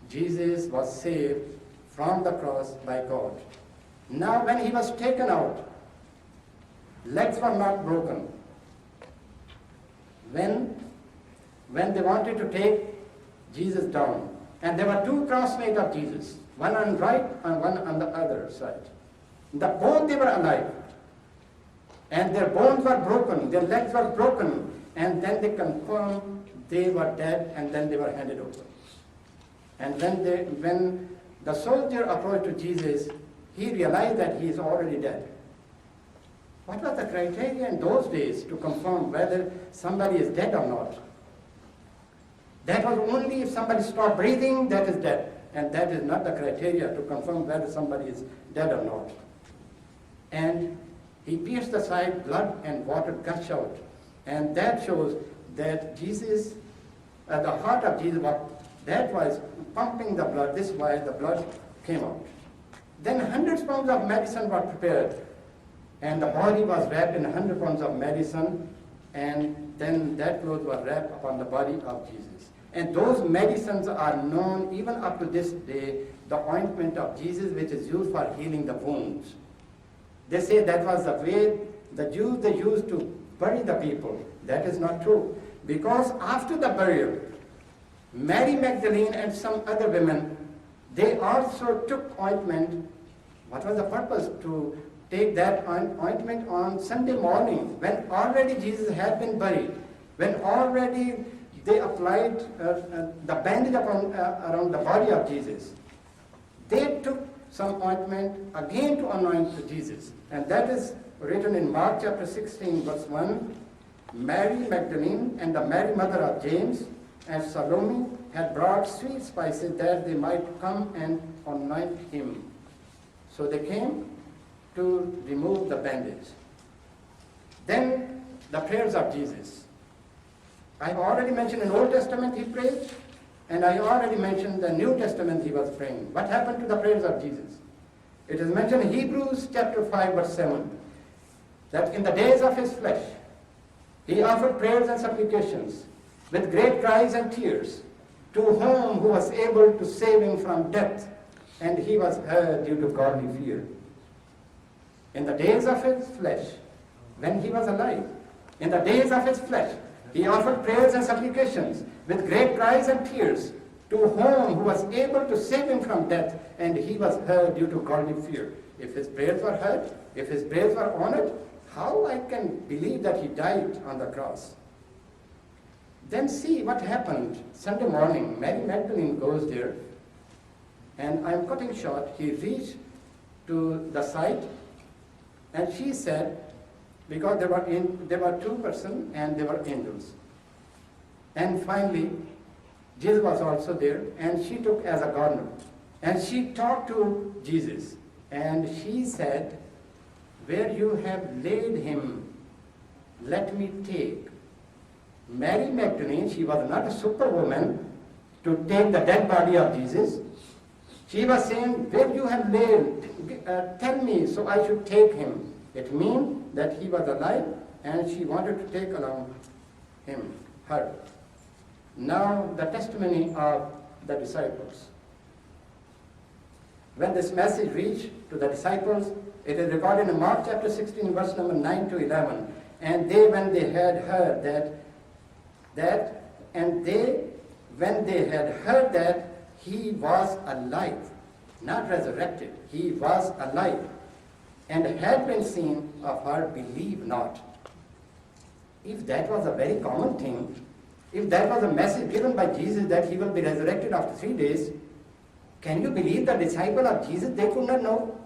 Jesus was saved from the cross by God. Now when he was taken out, legs were not broken. When they wanted to take Jesus down, and there were two crossmates of Jesus, one on right and one on the other side. Both they were alive. And their bones were broken, their legs were broken, and then they confirmed they were dead, and then they were handed over. And when the soldier approached to Jesus, he realized that he is already dead. What was the criteria in those days to confirm whether somebody is dead or not? That was only if somebody stopped breathing, that is dead. And that is not the criteria to confirm whether somebody is dead or not. And he pierced the side, blood and water gushed out. And that shows that Jesus, the heart of Jesus, that was pumping the blood. This is why the blood came out. Then 100 pounds of medicine were prepared. And the body was wrapped in 100 pounds of medicine. And then that cloth was wrapped upon the body of Jesus. And those medicines are known even up to this day, the ointment of Jesus, which is used for healing the wounds. They say that was the way the Jews they used to bury the people. That is not true. Because after the burial, Mary Magdalene and some other women, they also took ointment. What was the purpose? To take that ointment on Sunday morning, when already Jesus had been buried, when already they applied the bandage around the body of Jesus. They took some ointment again to anoint Jesus. And that is written in Mark chapter 16, verse 1. Mary Magdalene and the Mary mother of James and Salome had brought sweet spices that they might come and anoint him. So they came to remove the bandage. Then the prayers of Jesus. I have already mentioned in Old Testament he prayed, and I already mentioned the New Testament he was praying. What happened to the prayers of Jesus? It is mentioned in Hebrews chapter 5 verse 7 that in the days of his flesh he offered prayers and supplications with great cries and tears to whom who was able to save him from death, and he was heard due to godly fear. In the days of his flesh, when he was alive, in the days of his flesh, he offered prayers and supplications with great cries and tears to whom who was able to save him from death, and he was heard due to godly fear. If his prayers were heard, if his prayers were honored, how I can believe that he died on the cross? Then see what happened. Sunday morning, Mary Magdalene goes there, and I'm cutting short. He reached to the site, and she said, because there were two persons and they were angels. And finally, Jesus was also there, and she took as a gardener. And she talked to Jesus, and she said, where you have laid him, let me take. Mary Magdalene, she was not a superwoman to take the dead body of Jesus. She was saying, where you have laid, tell me, so I should take him. It means that he was alive, and she wanted to take along him, her. Now, the testimony of the disciples. When this message reached to the disciples, it is recorded in Mark chapter 16, verse number 9 to 11. And they, when they had heard that he was alive, not resurrected, he was alive, and had been seen of her, believe not. If that was a very common thing, if that was a message given by Jesus that he will be resurrected after 3 days, can you believe the disciple of Jesus, they could not know?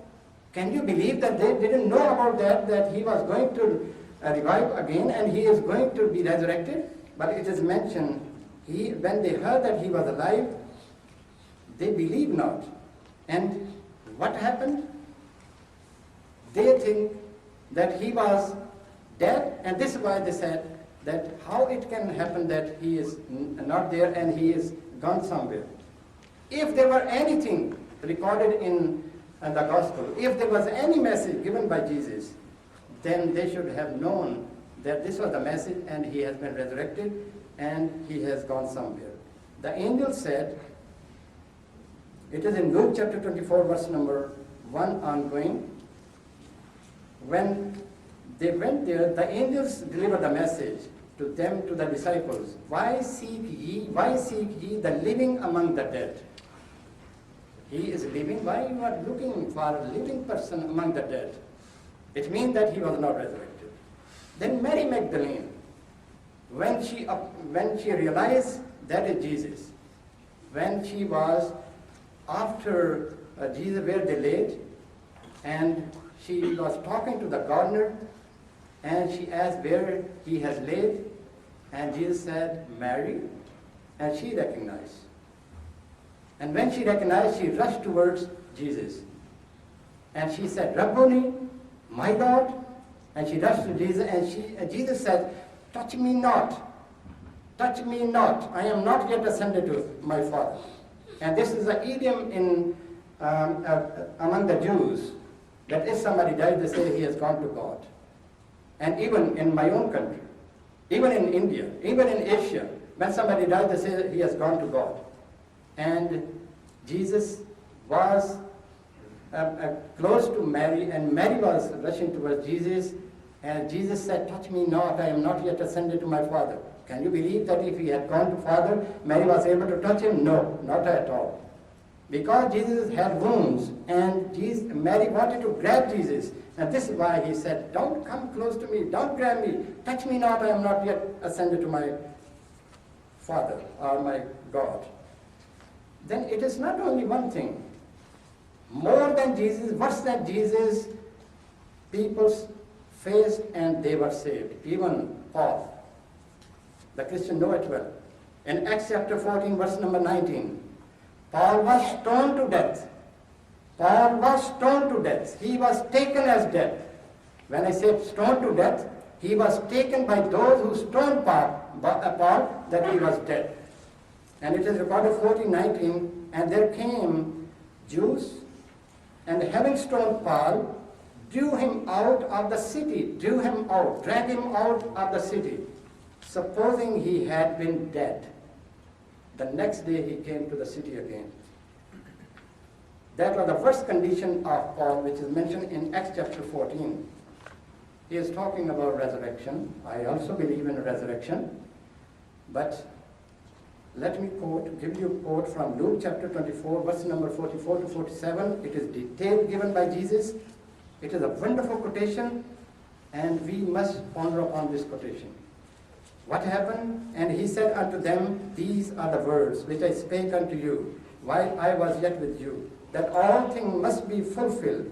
Can you believe that they didn't know about that he was going to revive again and he is going to be resurrected? But it is mentioned, when they heard that he was alive, they believed not. And what happened? They think that he was dead, and this is why they said that how it can happen that he is not there and he is gone somewhere. If there were anything recorded in the gospel, if there was any message given by Jesus, then they should have known that this was the message and he has been resurrected and he has gone somewhere. The angel said, it is in Luke chapter 24, verse number 1 ongoing, when they went there, the angels delivered the message to them, to the disciples. Why seek ye the living among the dead? He is living. Why you are looking for a living person among the dead? It means that he was not resurrected. Then Mary Magdalene, when she realized that is Jesus, when she was after Jesus where they laid, and she was talking to the gardener, and she asked where he has laid, and Jesus said, Mary, and she recognized. And when she recognized, she rushed towards Jesus. And she said, Rabboni, my Lord. And she rushed to Jesus, and Jesus said, touch me not. Touch me not. I am not yet ascended to my Father. And this is an idiom in among the Jews, that if somebody dies, they say he has gone to God. And even in my own country, even in India, even in Asia, when somebody dies, they say he has gone to God. And Jesus was close to Mary, and Mary was rushing towards Jesus, and Jesus said, touch me not, I am not yet ascended to my Father. Can you believe that if he had gone to Father, Mary was able to touch him? No, not at all. Because Jesus had wounds, and Mary wanted to grab Jesus, and this is why he said, don't come close to me, don't grab me, touch me not, I am not yet ascended to my Father or my God. Then it is not only one thing. More than Jesus, worse than Jesus, people faced and they were saved. Even Paul, the Christian know it well. In Acts chapter 14, verse number 19, Paul was stoned to death. Paul was stoned to death. He was taken as death. When I say stoned to death, he was taken by those who stoned Paul that he was dead. And it is recorded 14:19, and there came Jews, and having stoned Paul, drew him out of the city, dragged him out of the city, supposing he had been dead. The next day he came to the city again. That was the first condition of Paul, which is mentioned in Acts chapter 14. He is talking about resurrection. I also believe in resurrection. But let me give you a quote from Luke chapter 24, verse number 44 to 47. It is detailed given by Jesus. It is a wonderful quotation, and we must ponder upon this quotation. What happened? And he said unto them, these are the words which I spake unto you, while I was yet with you, that all things must be fulfilled,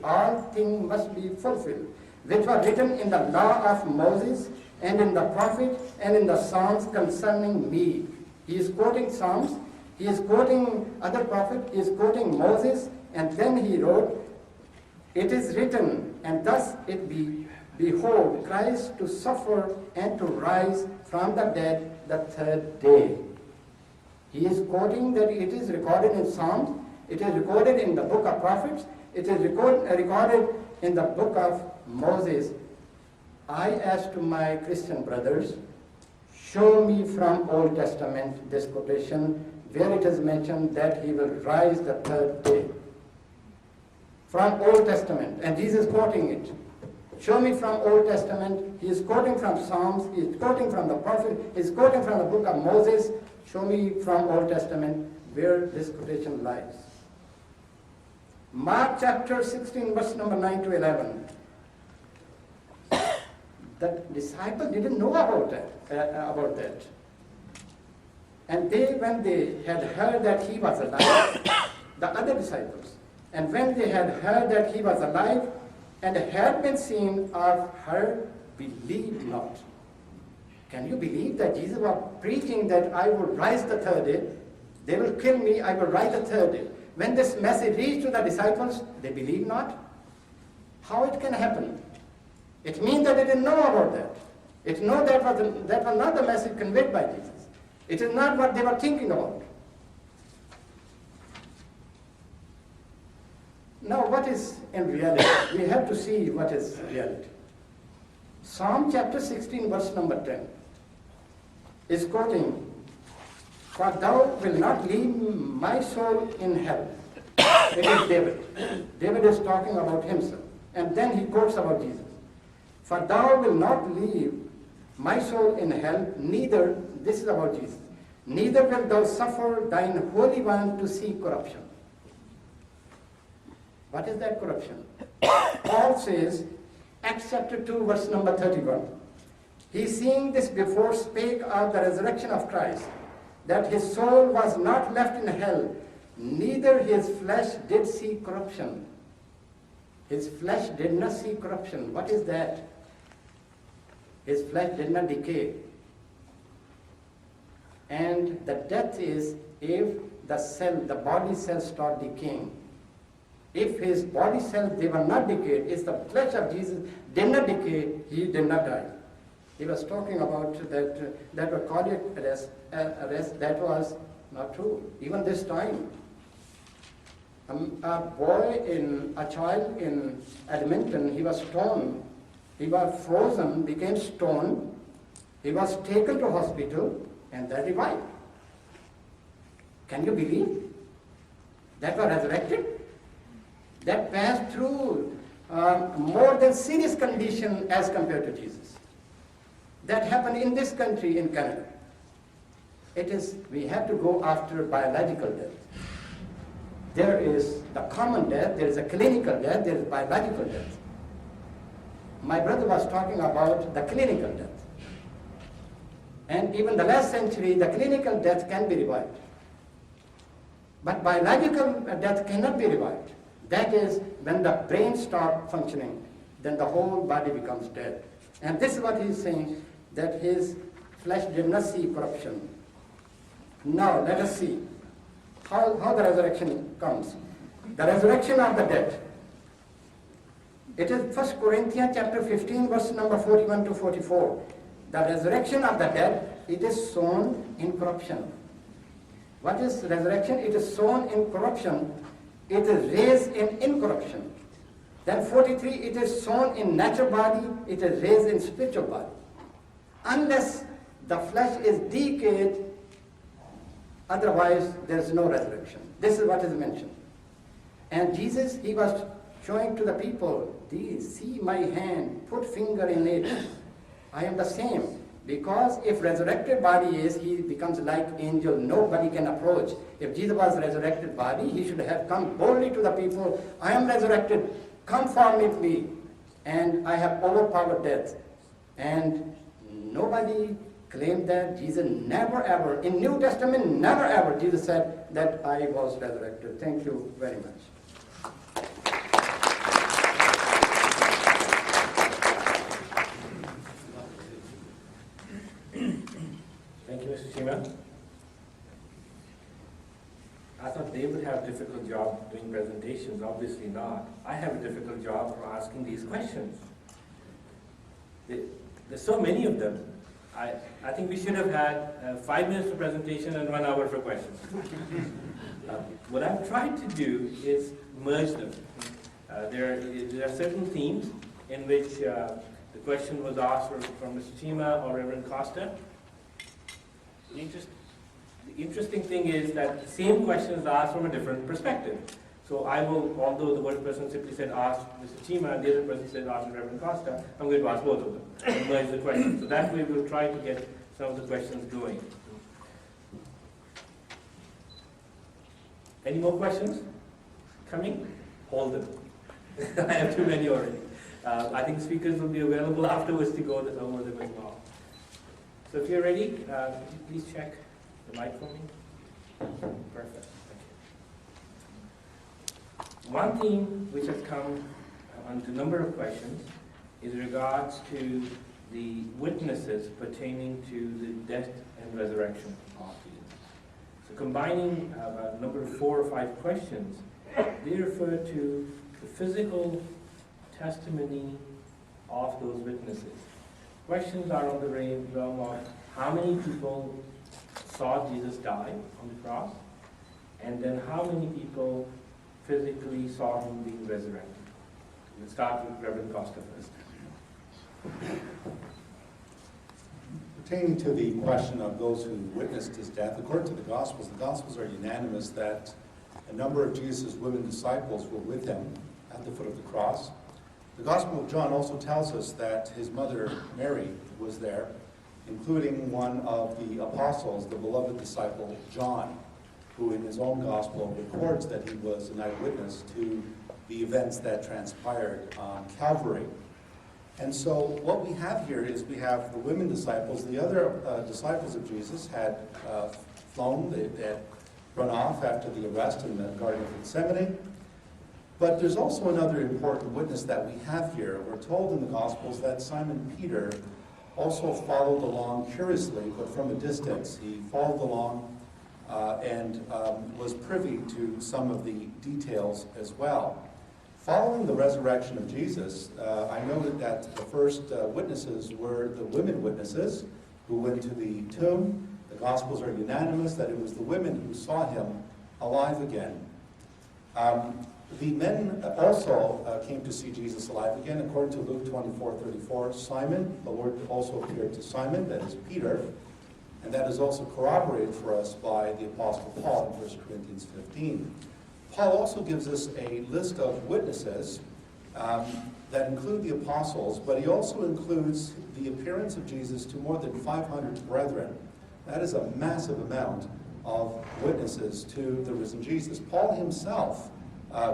which were written in the law of Moses, and in the prophet, and in the Psalms concerning me. He is quoting Psalms, he is quoting other prophet, he is quoting Moses, and then he wrote, it is written, and thus it be, behold, Christ to suffer and to rise from the dead the third day. He is quoting that it is recorded in Psalms, It is recorded in the book of prophets. It is recorded in the book of Moses. I ask to my Christian brothers, show me from Old Testament this quotation where it is mentioned that he will rise the third day. From Old Testament, and Jesus is quoting it. Show me from Old Testament. He is quoting from Psalms. He is quoting from the prophet. He is quoting from the book of Moses. Show me from Old Testament where this quotation lies. Mark chapter 16, verse number 9 to 11. The disciples didn't know about that. And when they had heard that he was alive, the other disciples, and when they had heard that he was alive and had been seen of her, believed not. Can you believe that Jesus was preaching that I will rise the third day? They will kill me, I will rise the third day. When this message reached to the disciples, they believed not. How it can happen? It means that they didn't know about that. It know that was not the message conveyed by Jesus. It is not what they were thinking about. Now, what is in reality? We have to see what is reality. Psalm chapter 16, verse number 10 is quoting, "For thou wilt not leave my soul in hell." It is David. David is talking about himself. And then he quotes about Jesus. "For thou wilt not leave my soul in hell, neither," this is about Jesus, "neither wilt thou suffer thine Holy One to see corruption." What is that corruption? Paul says, Acts chapter 2, verse number 31. He, seeing this before, spake of the resurrection of Christ, that his soul was not left in hell, neither his flesh did see corruption. His flesh did not see corruption. What is that? His flesh did not decay. And the death is if the body cells start decaying. If his body cells, they were not decayed, if the flesh of Jesus did not decay, he did not die. He was talking about that was cardiac arrest. That was not true. Even this time, a child in Edmonton, he was stoned. He was frozen, became stone. He was taken to hospital, and that revived. Can you believe? That was resurrected. That passed through more than serious condition as compared to Jesus. That happened in this country, in Canada. We have to go after biological death. There is the common death, there is a clinical death, there is biological death. My brother was talking about the clinical death. And even the last century, the clinical death can be revived. But biological death cannot be revived. That is, when the brain stops functioning, then the whole body becomes dead. And this is what he's saying, that his flesh did not see corruption. Now, let us see how the resurrection comes. The resurrection of the dead. It is 1 Corinthians chapter 15, verse number 41 to 44. The resurrection of the dead, it is sown in corruption. What is resurrection? It is sown in corruption. It is raised in incorruption. Then 43, it is sown in natural body, it is raised in spiritual body. Unless the flesh is decayed, otherwise there is no resurrection. This is what is mentioned. And Jesus, he was showing to the people, see my hand, put finger in it. I am the same. Because if resurrected body is, he becomes like angel. Nobody can approach. If Jesus was resurrected body, he should have come boldly to the people. I am resurrected. Come form with me. And I have overpowered death. And nobody claimed that. Jesus never ever, in New Testament, never ever, Jesus said that I was resurrected. Thank you very much. Thank you, Mr. Cheema. I thought they would have a difficult job doing presentations. Obviously not. I have a difficult job for asking these questions. There's so many of them. I think we should have had 5 minutes for presentation and 1 hour for questions. What I've tried to do is merge them. There are certain themes in which the question was asked from Mr. Cheema or Reverend Costa. The interesting thing is that the same question is asked from a different perspective. So I will, although the one person simply said ask Mr. Cheema and the other person said ask Reverend Costa, I'm going to ask both of them and merge the questions. So that way we'll try to get some of the questions going. Any more questions coming? Hold them. I have too many already. I think speakers will be available afterwards to go over them as well. So if you're ready, could you please check the mic for me? Perfect. Okay. One theme which has come on a number of questions is regards to the witnesses pertaining to the death and resurrection of Jesus. So combining a number of 4 or 5 questions, they refer to the physical testimony of those witnesses. Questions are on the realm of how many people saw Jesus die on the cross, and then how many people physically saw him being resurrected. We'll start with Reverend Costa first. Pertaining to the question of those who witnessed his death, according to the Gospels are unanimous that a number of Jesus' women disciples were with him at the foot of the cross. The Gospel of John also tells us that his mother Mary was there, including one of the apostles, the beloved disciple John, who in his own Gospel records that he was an eyewitness to the events that transpired on Calvary. And so what we have here is we have the women disciples. The other disciples of Jesus had flown, they had run off after the arrest in the Garden of Gethsemane. But there's also another important witness that we have here. We're told in the Gospels that Simon Peter also followed along curiously, but from a distance. He followed along and was privy to some of the details as well. Following the resurrection of Jesus, I noted that the first witnesses were the women witnesses who went to the tomb. The Gospels are unanimous that it was the women who saw him alive again. The men also came to see Jesus alive again. According to Luke 24:34, Simon, the Lord also appeared to Simon, that is Peter, and that is also corroborated for us by the Apostle Paul in 1 Corinthians 15. Paul also gives us a list of witnesses that include the apostles, but he also includes the appearance of Jesus to more than 500 brethren. That is a massive amount of witnesses to the risen Jesus. Paul himself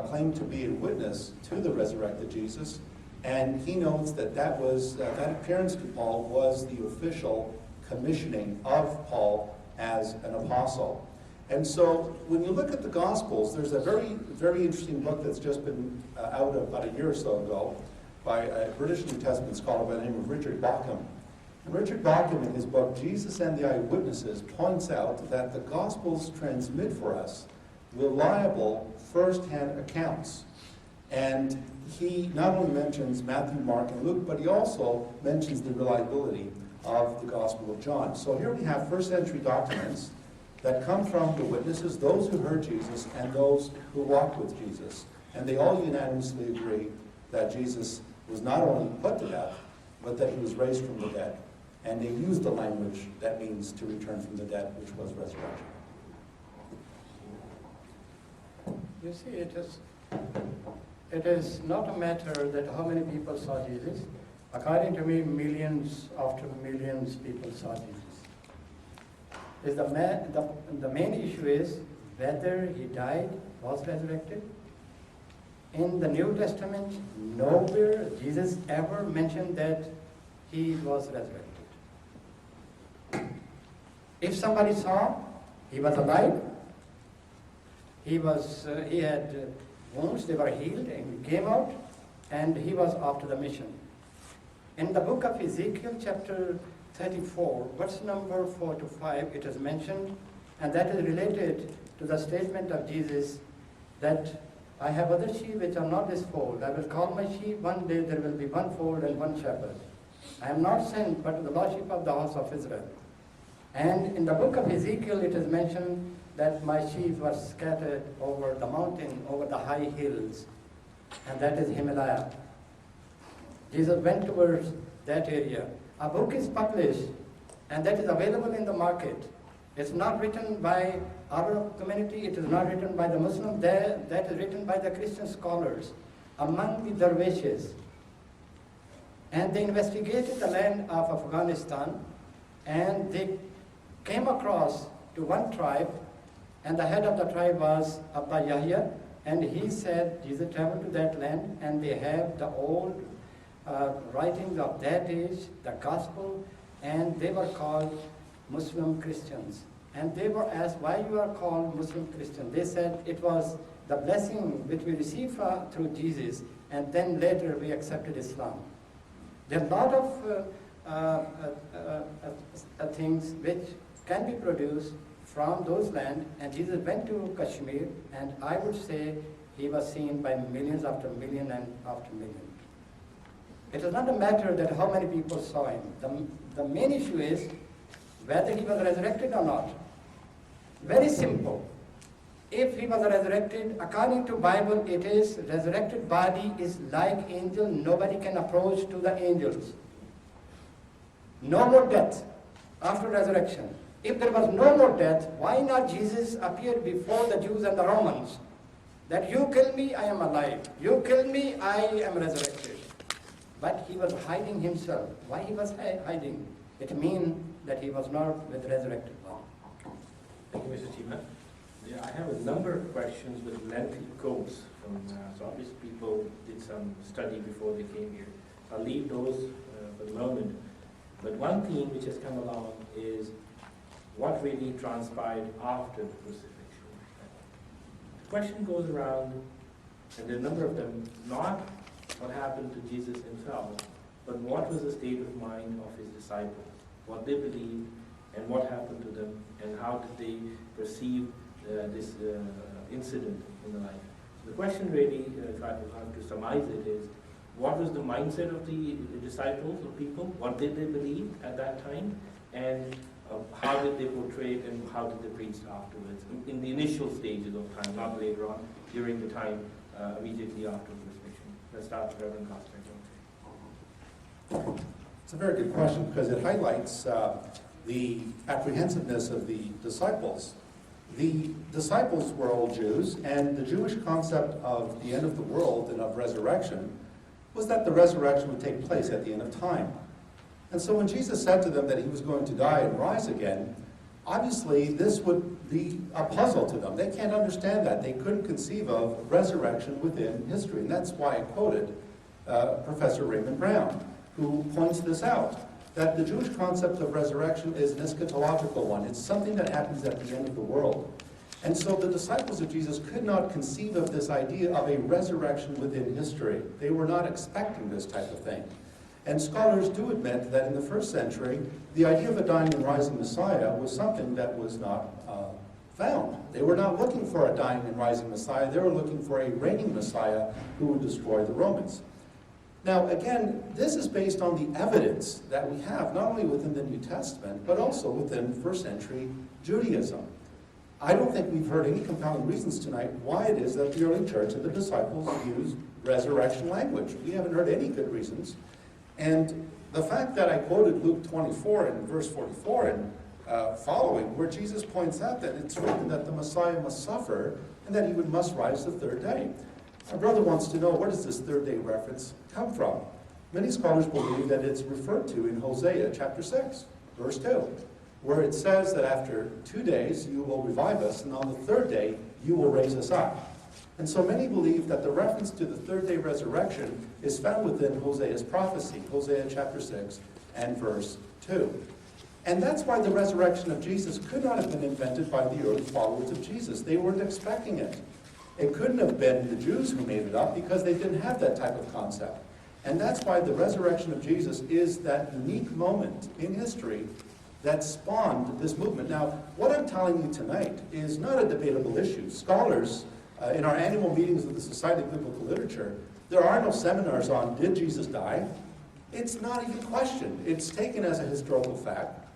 claimed to be a witness to the resurrected Jesus, and he notes that that appearance to Paul was the official commissioning of Paul as an apostle. And so when you look at the Gospels, there's a very, very interesting book that's just been out about a year or so ago by a British New Testament scholar by the name of Richard Bauckham. And Richard Bauckham, in his book, Jesus and the Eyewitnesses, points out that the Gospels transmit for us reliable first-hand accounts. And he not only mentions Matthew, Mark, and Luke, but he also mentions the reliability of the Gospel of John. So here we have first-century documents that come from the witnesses, those who heard Jesus and those who walked with Jesus. And they all unanimously agree that Jesus was not only put to death, but that he was raised from the dead. And they use the language that means to return from the dead, which was resurrection. You see, it is not a matter that how many people saw Jesus. According to me, millions after millions people saw Jesus. The main issue is whether he died, was resurrected. In the New Testament, nowhere Jesus ever mentioned that he was resurrected. If somebody saw he was alive, he had wounds, they were healed, and he came out, and he was off to the mission. In the book of Ezekiel, chapter 34, verse number 4 to 5, it is mentioned, and that is related to the statement of Jesus that I have other sheep which are not this fold. I will call my sheep, one day there will be one fold and one shepherd. I am not sent but to the lost sheep of the house of Israel. And in the book of Ezekiel, it is mentioned that my sheep were scattered over the mountain, over the high hills, and that is Himalaya. Jesus went towards that area. A book is published, and that is available in the market. It's not written by our community, it is not written by the Muslims, that is written by the Christian scholars among the dervishes. And they investigated the land of Afghanistan, and they came across to one tribe, and the head of the tribe was Abba Yahya, and he said, Jesus traveled to that land, and they have the old writings of that age, the gospel, and they were called Muslim Christians. And they were asked, why you are called Muslim Christian? They said it was the blessing which we received through Jesus, and then later we accepted Islam. There are a lot of things which can be produced from those lands, and Jesus went to Kashmir, and I would say he was seen by millions after million and after million. It is not a matter that how many people saw him. The main issue is whether he was resurrected or not. Very simple. If he was resurrected, according to Bible, it is resurrected body is like angel. Nobody can approach to the angels. No more death after resurrection. If there was no more death, why not Jesus appeared before the Jews and the Romans? That you kill me, I am alive. You kill me, I am resurrected. But he was hiding himself. Why he was hiding? It means that he was not with resurrected body. Thank you, Mr. Cheema. Yeah, I have a number of questions with lengthy quotes from, so obviously people did some study before they came here. I'll leave those for the moment. But one theme which has come along is what really transpired after the crucifixion. The question goes around, and there are a number of them, not what happened to Jesus himself, but what was the state of mind of his disciples, what they believed, and what happened to them, and how did they perceive this incident in the life. The question really, if I have to surmise it, is what was the mindset of the disciples or people? What did they believe at that time? And how did they portray it, and how did they preach afterwards? In the initial stages of time, not later on, during the time immediately after the crucifixion. Let's start with Reverend Costa. It's a very good question because it highlights the apprehensiveness of the disciples. The disciples were all Jews, and the Jewish concept of the end of the world and of resurrection was that the resurrection would take place at the end of time. And so when Jesus said to them that he was going to die and rise again, obviously this would be a puzzle to them. They can't understand that. They couldn't conceive of resurrection within history. And that's why I quoted Professor Raymond Brown, who points this out, that the Jewish concept of resurrection is an eschatological one. It's something that happens at the end of the world. And so the disciples of Jesus could not conceive of this idea of a resurrection within history. They were not expecting this type of thing. And scholars do admit that in the first century, the idea of a dying and rising Messiah was something that was not found. They were not looking for a dying and rising Messiah. They were looking for a reigning Messiah who would destroy the Romans. Now, again, this is based on the evidence that we have, not only within the New Testament, but also within first century Judaism. I don't think we've heard any compelling reasons tonight why it is that the early church and the disciples used resurrection language. We haven't heard any good reasons. And the fact that I quoted Luke 24 and verse 44 and following, where Jesus points out that it's written that the Messiah must suffer and that he must rise the third day. My brother wants to know, where does this third day reference come from? Many scholars believe that it's referred to in Hosea chapter 6, verse 2, where it says that after 2 days you will revive us, and on the third day you will raise us up. And so many believe that the reference to the third day resurrection is found within Hosea's prophecy, Hosea chapter 6 and verse 2. And that's why the resurrection of Jesus could not have been invented by the early followers of Jesus. They weren't expecting it. It couldn't have been the Jews who made it up because they didn't have that type of concept. And that's why the resurrection of Jesus is that unique moment in history that spawned this movement. Now, what I'm telling you tonight is not a debatable issue. Scholars, in our annual meetings of the Society of Biblical Literature, there are no seminars on did Jesus die? It's not even questioned. It's taken as a historical fact.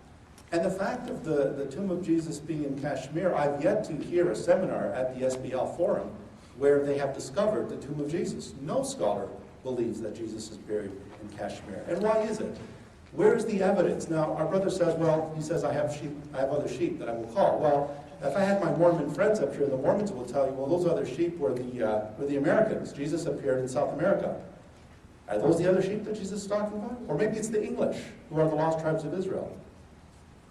And the fact of the tomb of Jesus being in Kashmir, I've yet to hear a seminar at the SBL Forum where they have discovered the tomb of Jesus. No scholar believes that Jesus is buried in Kashmir. And why is it? Where is the evidence? Now, our brother says, well, he says, I have other sheep that I will call. Well, if I had my Mormon friends up here, the Mormons will tell you, well, those other sheep were the Americans. Jesus appeared in South America. Are those the other sheep that Jesus is talking about? Or maybe it's the English, who are the lost tribes of Israel.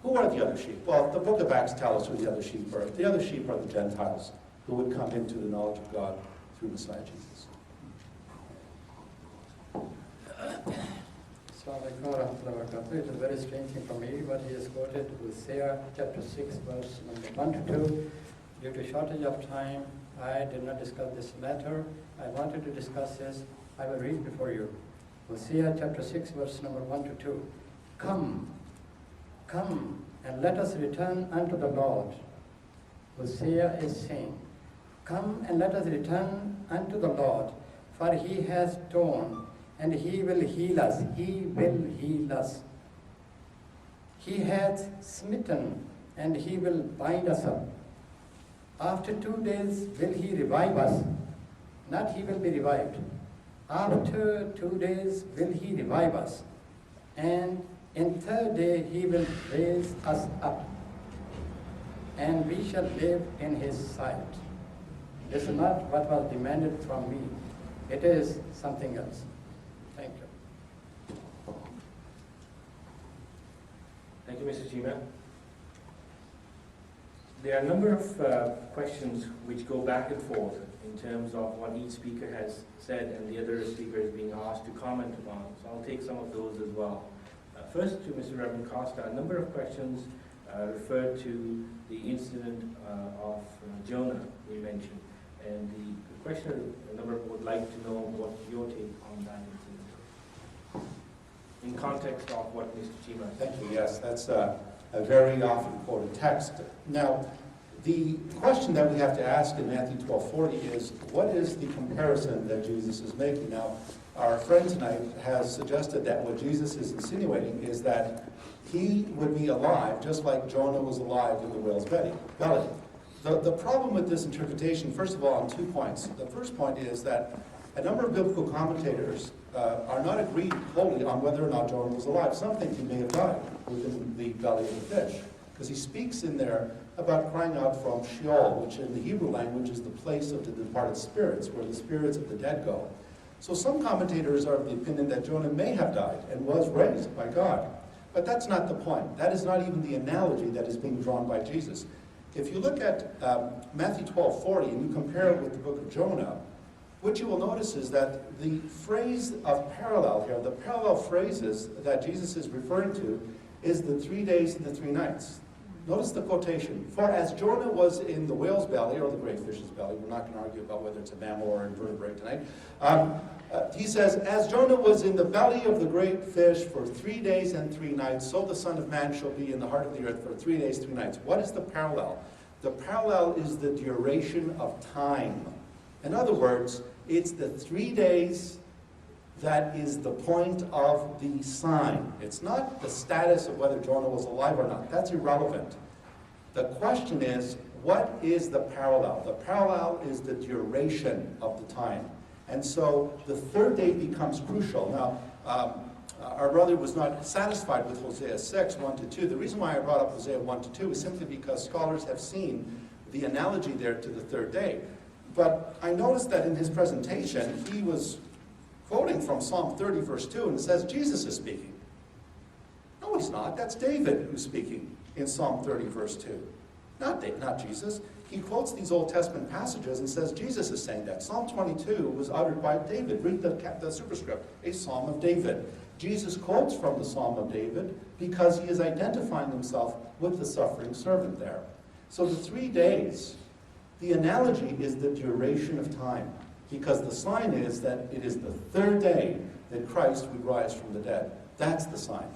Who are the other sheep? Well, the book of Acts tells us who the other sheep are. The other sheep are the Gentiles, who would come into the knowledge of God through Messiah Jesus. It is a very strange thing for me, but he has quoted Hosea chapter 6, verse number 1 to 2. Due to shortage of time, I did not discuss this matter. I wanted to discuss this. I will read before you. Hosea chapter 6, verse number 1 to 2. Come, and let us return unto the Lord. Hosea is saying, come and let us return unto the Lord, for he has torn, and he will heal us. He will heal us. He hath smitten, and he will bind us up. After 2 days will he revive us. Not he will be revived. After 2 days will he revive us. And in third day he will raise us up, and we shall live in his sight. This is not what was demanded from me. It is something else. Thank you. Thank you, Mr. Cheema. There are a number of questions which go back and forth in terms of what each speaker has said and the other speaker is being asked to comment upon. So I'll take some of those as well. First, to Mr. Reverend Costa, a number of questions referred to the incident of Jonah we mentioned. And the questioner, a number would like to know what your take on that incident in context of what Mr. Cheema said. Thank you. Yes, that's a very often quoted text. Now, the question that we have to ask in Matthew 12:40 is, what is the comparison that Jesus is making? Now, our friend tonight has suggested that what Jesus is insinuating is that he would be alive just like Jonah was alive in the whale's belly. The problem with this interpretation, first of all, on 2 points. The first point is that a number of biblical commentators are not agreed wholly on whether or not Jonah was alive. Some think he may have died within the belly of the fish, because he speaks in there about crying out from Sheol, which in the Hebrew language is the place of the departed spirits, where the spirits of the dead go. So some commentators are of the opinion that Jonah may have died and was raised by God. But that's not the point. That is not even the analogy that is being drawn by Jesus. If you look at Matthew 12:40 and you compare it with the book of Jonah, what you will notice is that the phrase of parallel here, the parallel phrases that Jesus is referring to, is the 3 days and the 3 nights. Notice the quotation. For as Jonah was in the whale's belly, or the great fish's belly, we're not going to argue about whether it's a mammal or invertebrate tonight. He says, as Jonah was in the belly of the great fish for 3 days and 3 nights, so the Son of Man shall be in the heart of the earth for 3 days, 3 nights. What is the parallel? The parallel is the duration of time. In other words, it's the 3 days that is the point of the sign. It's not the status of whether Jonah was alive or not. That's irrelevant. The question is, what is the parallel? The parallel is the duration of the time. And so the third day becomes crucial. Now, our brother was not satisfied with Hosea 6, 1 to 2. The reason why I brought up Hosea 1 to 2 is simply because scholars have seen the analogy there to the third day. But I noticed that in his presentation, he was quoting from Psalm 30, verse 2, and it says Jesus is speaking. No, he's not. That's David who's speaking in Psalm 30, verse 2. Not Jesus. He quotes these Old Testament passages and says Jesus is saying that. Psalm 22 was uttered by David. Read the superscript, a Psalm of David. Jesus quotes from the Psalm of David because he is identifying himself with the suffering servant there. So the 3 days, the analogy is the duration of time, because the sign is that it is the third day that Christ would rise from the dead. That's the sign.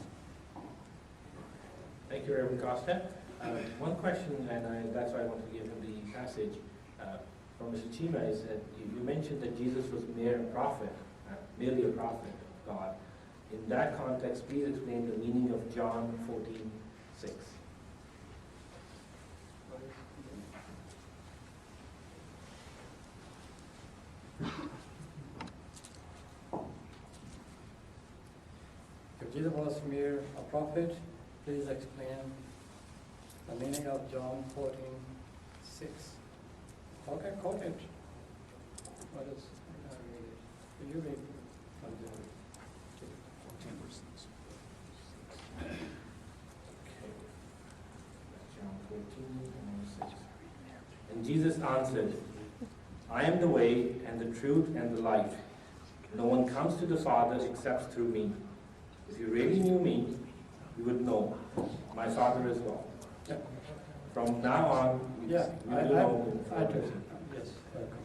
Thank you, Reverend Costa. One question, and that's why I want to give him the passage from Mr. Cheema, is that you mentioned that Jesus was merely a prophet of God. In that context, please explain the meaning of John 14, 6. If Jesus was mere a prophet, please explain the meaning of John 14:6. Okay, quote it. What is? You read from there. 14 verse 6. John 14 and 6. And Jesus answered, I am the way and the truth and the life. No one comes to the Father except through me. If you really knew me, you would know my Father as well. Yeah. From now on, Yeah, you I will know the do. Father. Yes, welcome.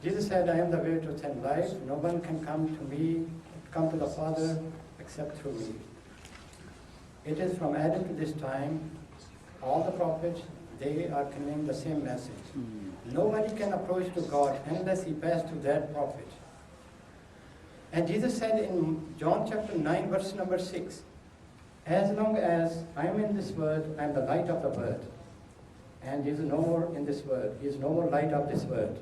Jesus said, I am the way, truth, and life. No one can come to the Father except through me. It is from Adam to this time, all the prophets, they are conveying the same message. Nobody can approach to God unless he passes through that prophet. And Jesus said in John chapter 9, verse number 6, as long as I am in this world, I am the light of the world. And he is no more in this world. He is no more light of this world.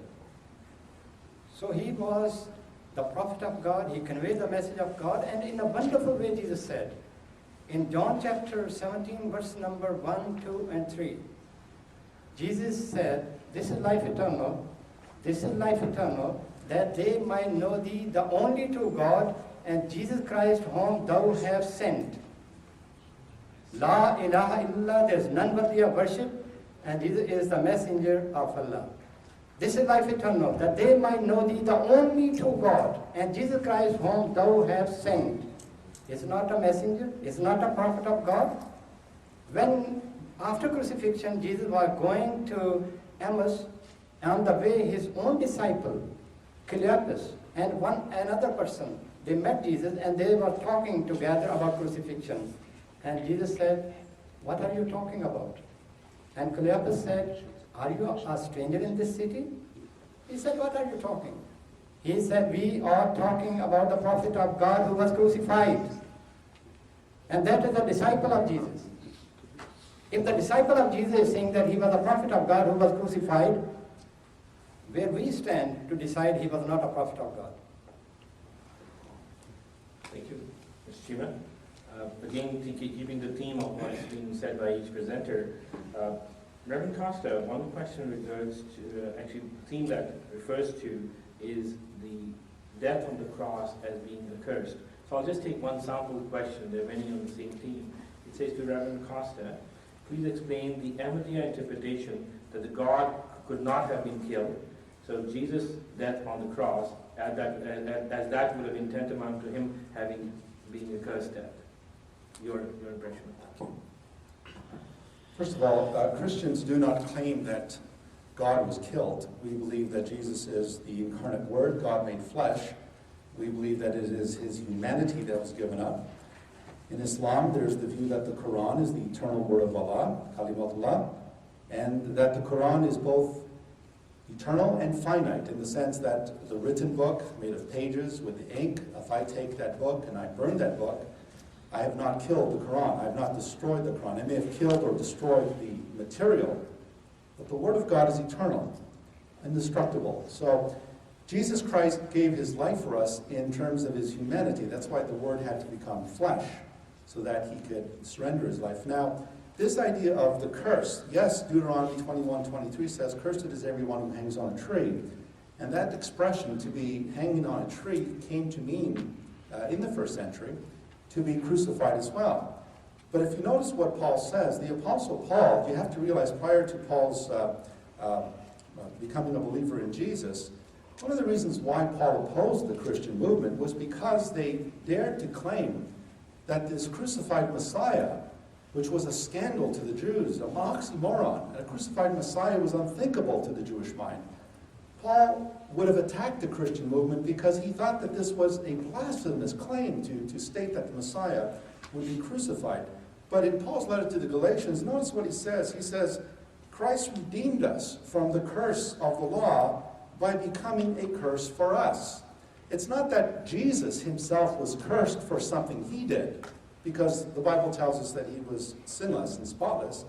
So he was the prophet of God. He conveyed the message of God. And in a wonderful way, Jesus said, in John chapter 17, verse number 1, 2, and 3, Jesus said, this is life eternal. This is life eternal, that they might know thee, the only true God, and Jesus Christ whom thou hast sent. La ilaha illallah, there is none worthy of worship, and Jesus is the messenger of Allah. This is life eternal, that they might know thee, the only true God, and Jesus Christ whom thou hast sent. Is not a messenger, is not a prophet of God. When after crucifixion, Jesus was going to Emmaus, on the way his own disciple, Cleopas, and another person, they met Jesus and they were talking together about crucifixion. And Jesus said, what are you talking about? And Cleopas said, are you a stranger in this city? He said, what are you talking? He said, we are talking about the prophet of God who was crucified. And that is the disciple of Jesus. If the disciple of Jesus is saying that he was a prophet of God who was crucified, where we stand to decide he was not a prophet of God. Thank you, Mr. Cheema. Again, keeping the theme of what's being said by each presenter, Reverend Costa, one question regards to, actually the theme that refers to is the death on the cross as being accursed. So I'll just take one sample question, there are many on the same theme. It says to Reverend Costa, please explain the Ahmadiyya interpretation that the God could not have been killed. So Jesus' death on the cross, as that would have been tantamount to him having been a cursed death. Your impression of that? First of all, Christians do not claim that God was killed. We believe that Jesus is the incarnate Word, God made flesh. We believe that it is his humanity that was given up. In Islam, there's the view that the Quran is the eternal word of Allah, Kalimatullah, and that the Quran is both eternal and finite in the sense that the written book made of pages with the ink, if I take that book and I burn that book, I have not killed the Quran, I have not destroyed the Quran. I may have killed or destroyed the material, but the Word of God is eternal, indestructible. So Jesus Christ gave his life for us in terms of his humanity. That's why the Word had to become flesh, so that he could surrender his life. Now, this idea of the curse, yes, Deuteronomy 21:23 says, cursed is everyone who hangs on a tree. And that expression, to be hanging on a tree, came to mean, in the first century, to be crucified as well. But if you notice what Paul says, the Apostle Paul, you have to realize prior to Paul's becoming a believer in Jesus, one of the reasons why Paul opposed the Christian movement was because they dared to claim that this crucified Messiah, which was a scandal to the Jews, an oxymoron, a crucified Messiah was unthinkable to the Jewish mind. Paul would have attacked the Christian movement because he thought that this was a blasphemous claim to state that the Messiah would be crucified. But in Paul's letter to the Galatians, notice what he says. He says, Christ redeemed us from the curse of the law by becoming a curse for us. It's not that Jesus himself was cursed for something he did. because the Bible tells us that he was sinless and spotless,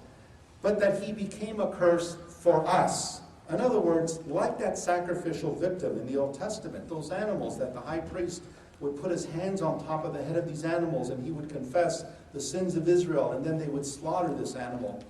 but that he became a curse for us. In other words, like that sacrificial victim in the Old Testament, those animals that the high priest would put his hands on top of the head of these animals and he would confess the sins of Israel, and then they would slaughter this animal.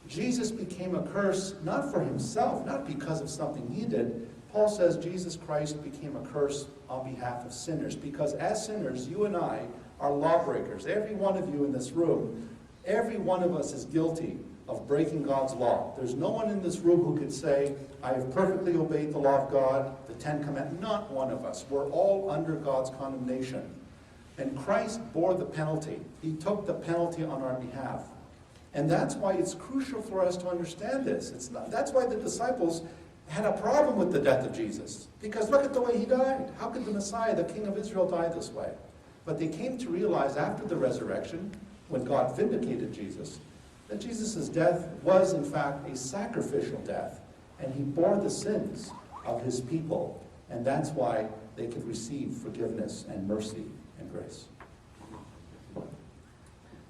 Jesus became a curse not for himself, not because of something he did. Paul says Jesus Christ became a curse on behalf of sinners, because as sinners, you and I are lawbreakers. Every one of you in this room, every one of us is guilty of breaking God's law. There's no one in this room who could say, I have perfectly obeyed the law of God, the Ten Commandments. Not one of us. We're all under God's condemnation. And Christ bore the penalty. He took the penalty on our behalf. And that's why it's crucial for us to understand this. That's why the disciples had a problem with the death of Jesus. Because look at the way he died. How could the Messiah, the King of Israel, die this way? But they came to realize after the resurrection, when God vindicated Jesus, that Jesus' death was in fact a sacrificial death. And he bore the sins of his people. And that's why they could receive forgiveness and mercy and grace.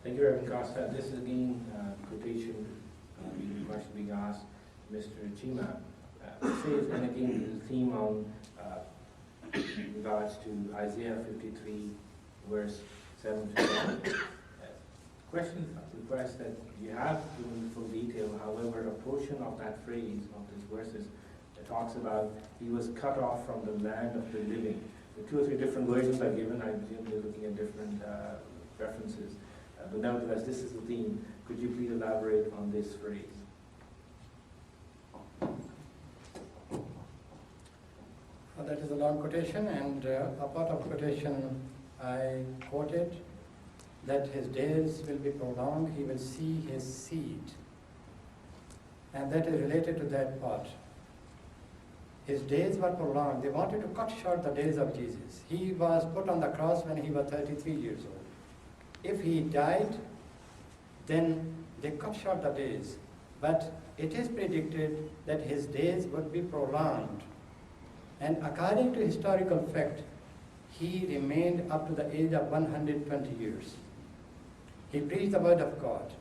Thank you, Reverend Costa. This is again quotation, question being asked, Mr. Cheema. Says, and again, the theme on regards to Isaiah 53, verse 7 to 9. Question requests that you have given full detail, however, a portion of that phrase, of these verses, that talks about he was cut off from the land of the living. The 2 or 3 different versions are given. I presume they're looking at different references. But nevertheless, this is the theme. Could you please elaborate on this phrase? Well, that is a long quotation, and a part of quotation I quoted, that his days will be prolonged, he will see his seed. And that is related to that part. His days were prolonged. They wanted to cut short the days of Jesus. He was put on the cross when he was 33 years old. If he died, then they cut short the days. But it is predicted that his days would be prolonged. And according to historical fact, he remained up to the age of 120 years. He preached the word of God.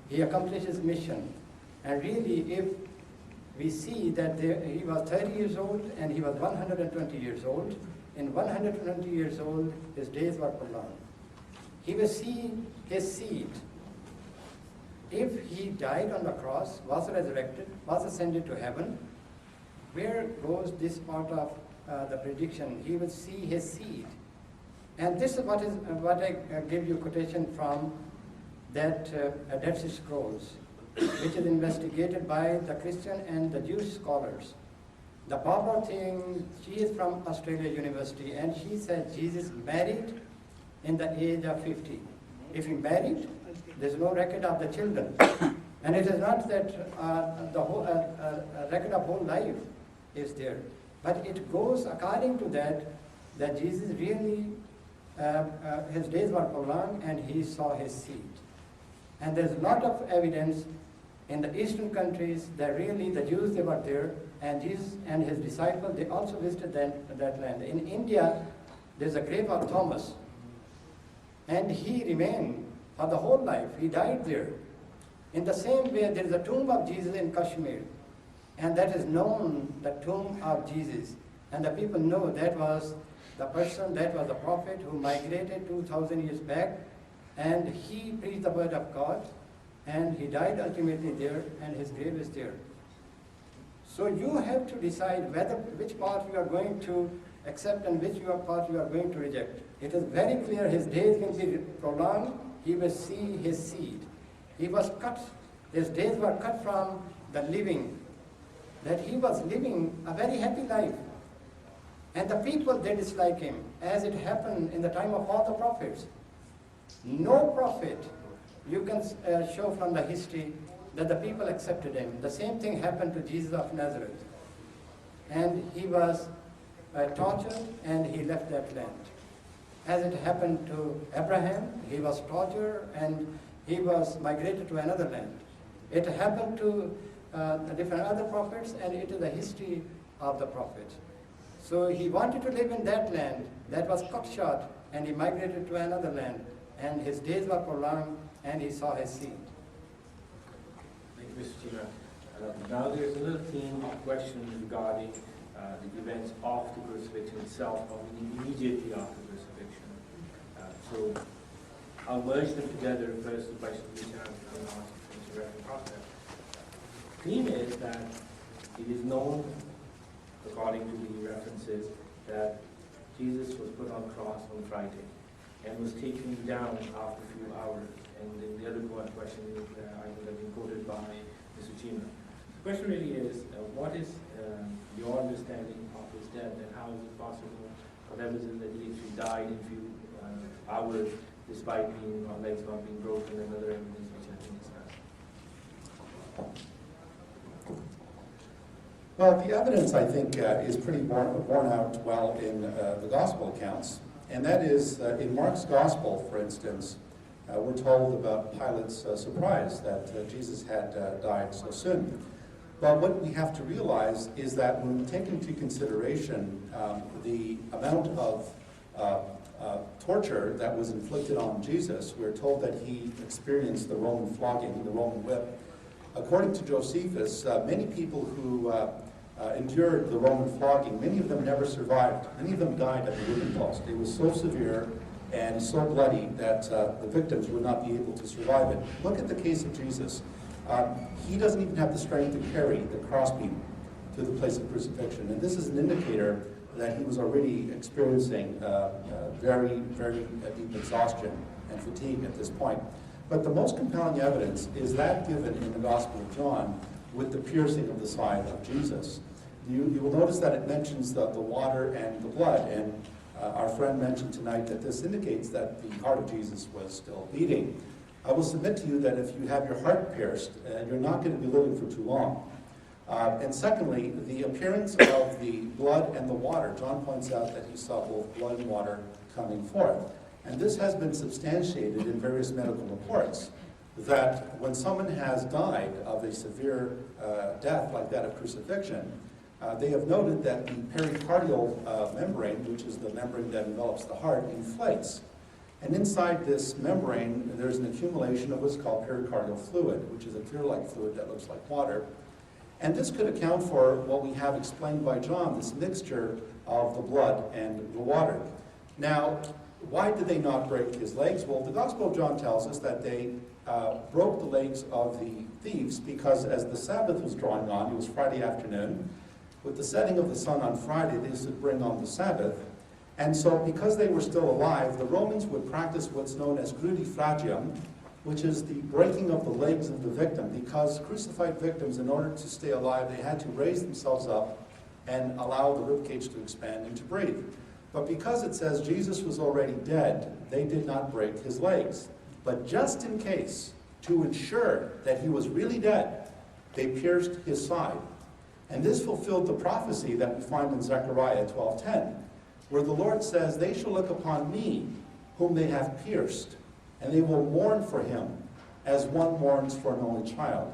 He accomplished his mission. And really, if we see that he was 30 years old and he was 120 years old, in 120 years old, his days were prolonged. He will see his seed. If he died on the cross, was resurrected, was ascended to heaven, where goes this part of the prediction? He will see his seed. And this is what I give you quotation from that Dead Sea Scrolls, which is investigated by the Christian and the Jewish scholars. The Barbara thing, she is from Australia University, and she said Jesus married in the age of 50. If he married, there's no record of the children. And it is not that the whole record of whole life is there. But it goes according to that Jesus really, his days were prolonged and he saw his seed. And there's a lot of evidence in the eastern countries that really the Jews, they were there, and Jesus and his disciples, they also visited that land. In India, there's a grave of Thomas, and he remained for the whole life. He died there. In the same way, there is a tomb of Jesus in Kashmir, and that is known, the tomb of Jesus. And the people know that was the person, that was the prophet who migrated 2,000 years back, and he preached the word of God, and he died ultimately there, and his grave is there. So you have to decide which part you are going to accept and which part you are going to reject. It is very clear his days will be prolonged, he will see his seed. He was cut, his days were cut from the living, that he was living a very happy life. And the people, they dislike him, as it happened in the time of all the prophets. No prophet you can show from the history that the people accepted him. The same thing happened to Jesus of Nazareth. And he was tortured and he left that land. As it happened to Abraham, he was tortured and he was migrated to another land. It happened to different other prophets, and it is the history of the prophets. So he wanted to live in that land that was cut short, and he migrated to another land. and his days were prolonged, and he saw his seed. Thank you, Mr. Cheema. Now there's another theme of questions regarding the events of the crucifixion itself, or immediately after the crucifixion. So I'll merge them together. First, the question which I'm going to ask Mr. Reverend Costa. The theme is that it is known, according to the references, that Jesus was put on the cross on Friday and was taken down after a few hours. And then the other question is, I would have been quoted by Mr. Cheema. The question really is, what is your understanding of his death, and how is it possible for evidence that he actually died in a few hours, despite being legs not being broken and other evidence which has been discussed? Well, the evidence, I think, is pretty borne out well in the gospel accounts. And that is, in Mark's gospel, for instance, we're told about Pilate's surprise that Jesus had died so soon. But what we have to realize is that when we take into consideration the amount of torture that was inflicted on Jesus, we're told that he experienced the Roman flogging, the Roman whip. According to Josephus, many people who endured the Roman flogging, many of them never survived. Many of them died at the whipping post. It was so severe and so bloody that the victims would not be able to survive it. Look at the case of Jesus. He doesn't even have the strength to carry the crossbeam to the place of crucifixion. And this is an indicator that he was already experiencing very, very deep exhaustion and fatigue at this point. But the most compelling evidence is that given in the Gospel of John with the piercing of the side of Jesus. You will notice that it mentions the water and the blood, and our friend mentioned tonight that this indicates that the heart of Jesus was still beating. I will submit to you that if you have your heart pierced, you're not going to be living for too long. And secondly, the appearance of the blood and the water. John points out that he saw both blood and water coming forth. And this has been substantiated in various medical reports, that when someone has died of a severe death like that of crucifixion, they have noted that the pericardial membrane, which is the membrane that envelops the heart, inflates. And inside this membrane, there's an accumulation of what's called pericardial fluid, which is a clear-like fluid that looks like water. And this could account for what we have explained by John, this mixture of the blood and the water. Now, why did they not break his legs? Well, the Gospel of John tells us that they broke the legs of the thieves because as the Sabbath was drawing on, it was Friday afternoon, with the setting of the sun on Friday, this would bring on the Sabbath. And so because they were still alive, the Romans would practice what's known as crudifragium, which is the breaking of the legs of the victim, because crucified victims, in order to stay alive, they had to raise themselves up and allow the ribcage to expand and to breathe. But because it says Jesus was already dead, they did not break his legs. But just in case, to ensure that he was really dead, they pierced his side. And this fulfilled the prophecy that we find in Zechariah 12:10, where the Lord says, "They shall look upon me, whom they have pierced, and they will mourn for him, as one mourns for an only child."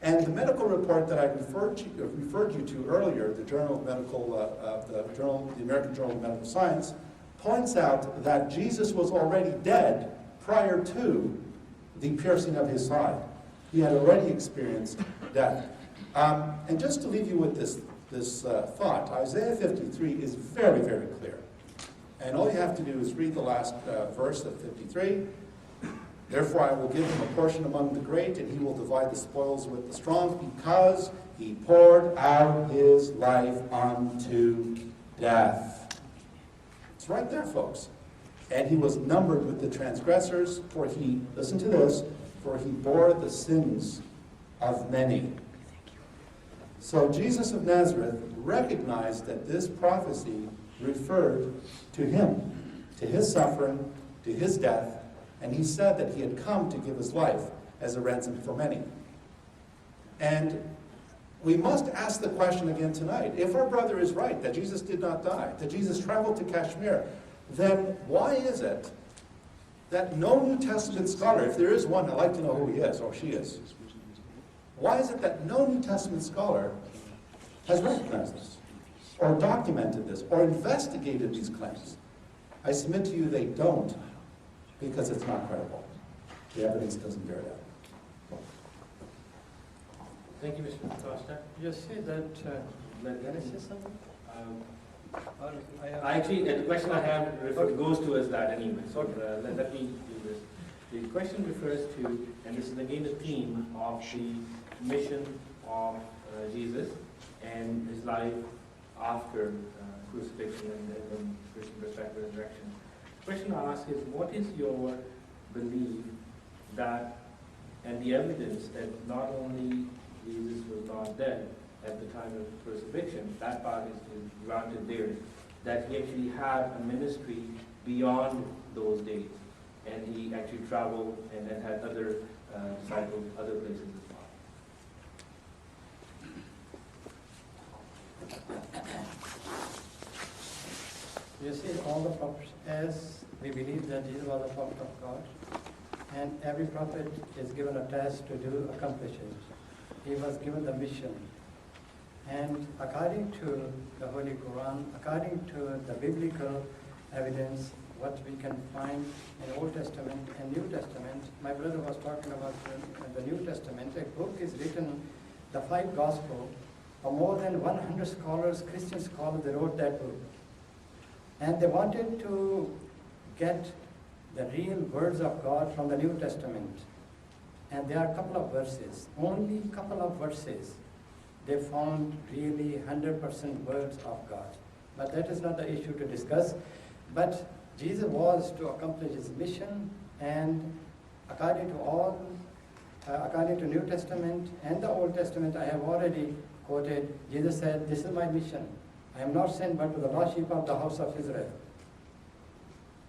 And the medical report that I referred you to earlier, the Journal of Medical, the American Journal of Medical Science, points out that Jesus was already dead prior to the piercing of his side. He had already experienced death. And just to leave you with this thought, Isaiah 53 is very, very clear. And all you have to do is read the last verse of 53. "Therefore I will give him a portion among the great, and he will divide the spoils with the strong, because he poured out his life unto death." It's right there, folks. "And he was numbered with the transgressors, for he," listen to this, "for he bore the sins of many." So Jesus of Nazareth recognized that this prophecy referred to him, to his suffering, to his death, and he said that he had come to give his life as a ransom for many. And we must ask the question again tonight. If our brother is right, that Jesus did not die, that Jesus traveled to Kashmir, then why is it that no New Testament scholar, if there is one, I'd like to know who he is or she is, why is it that no New Testament scholar has recognized this, or documented this, or investigated these claims? I submit to you they don't. because it's not credible. The evidence doesn't bear that. Thank you, Mr. Costa. You see that, can I say something? Or Actually, the question I have goes towards that anyway, so let me do this. The question refers to, and this is again the theme of the mission of Jesus and his life after crucifixion and Christian perspective resurrection. The question I ask is, what is your belief that, and the evidence that not only Jesus was not dead at the time of crucifixion, that part is granted there, that he actually had a ministry beyond those days, and he actually traveled and then had other disciples, other places as well. You see, all the prophets, as we believe that Jesus was a prophet of God, and every prophet is given a task to do, accomplish it. He was given the mission. And according to the Holy Quran, according to the biblical evidence, what we can find in Old Testament and New Testament, my brother was talking about the New Testament. A book is written, the 5 Gospels, for more than 100 scholars, Christian scholars, they wrote that book. And they wanted to get the real words of God from the New Testament. And there are a couple of verses, only a couple of verses, they found really 100% words of God. But that is not the issue to discuss. But Jesus was to accomplish his mission, and according to New Testament and the Old Testament, I have already quoted, Jesus said, "This is my mission. I am not sent but to the lost sheep of the house of Israel."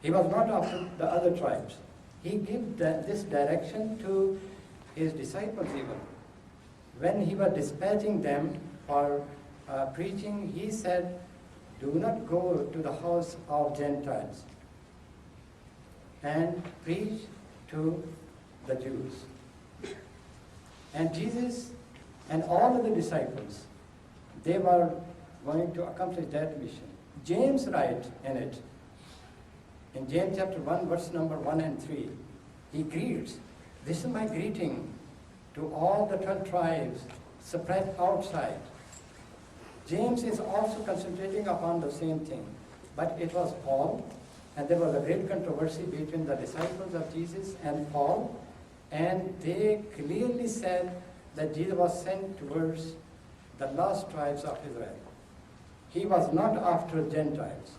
He was not after the other tribes. He gave this direction to his disciples even. When he was dispatching them for preaching, he said, "Do not go to the house of Gentiles and preach to the Jews." And Jesus and all of the disciples, they were going to accomplish that mission. James writes in it, in James chapter 1, verse number 1 and 3, he greets, "This is my greeting to all the 12 tribes spread outside." James is also concentrating upon the same thing. But it was Paul, and there was a great controversy between the disciples of Jesus and Paul, and they clearly said that Jesus was sent towards the lost tribes of Israel. He was not after Gentiles.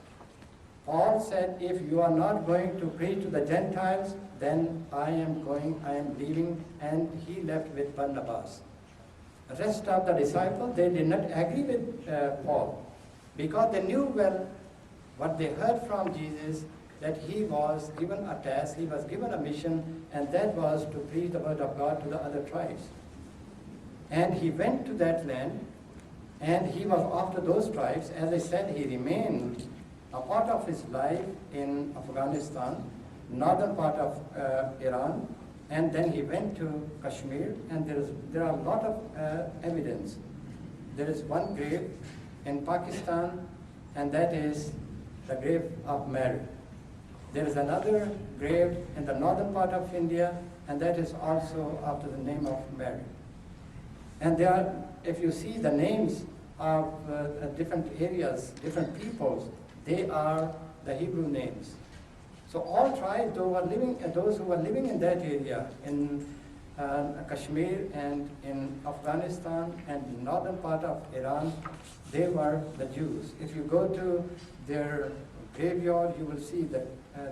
Paul said, "If you are not going to preach to the Gentiles, then I am leaving," and he left with Barnabas. The rest of the disciples, they did not agree with Paul, because they knew well what they heard from Jesus, that he was given a task, he was given a mission, and that was to preach the word of God to the other tribes. And he went to that land, and he was after those tribes. As I said, he remained a part of his life in Afghanistan, northern part of Iran, and then he went to Kashmir, and there are a lot of evidence. There is one grave in Pakistan, and that is the grave of Mary. There is another grave in the northern part of India, and that is also after the name of Mary. And there are, if you see the names of different areas, different peoples, they are the Hebrew names. So all tribes, those who were living in that area, in Kashmir and in Afghanistan and the northern part of Iran, they were the Jews. If you go to their graveyard, you will see the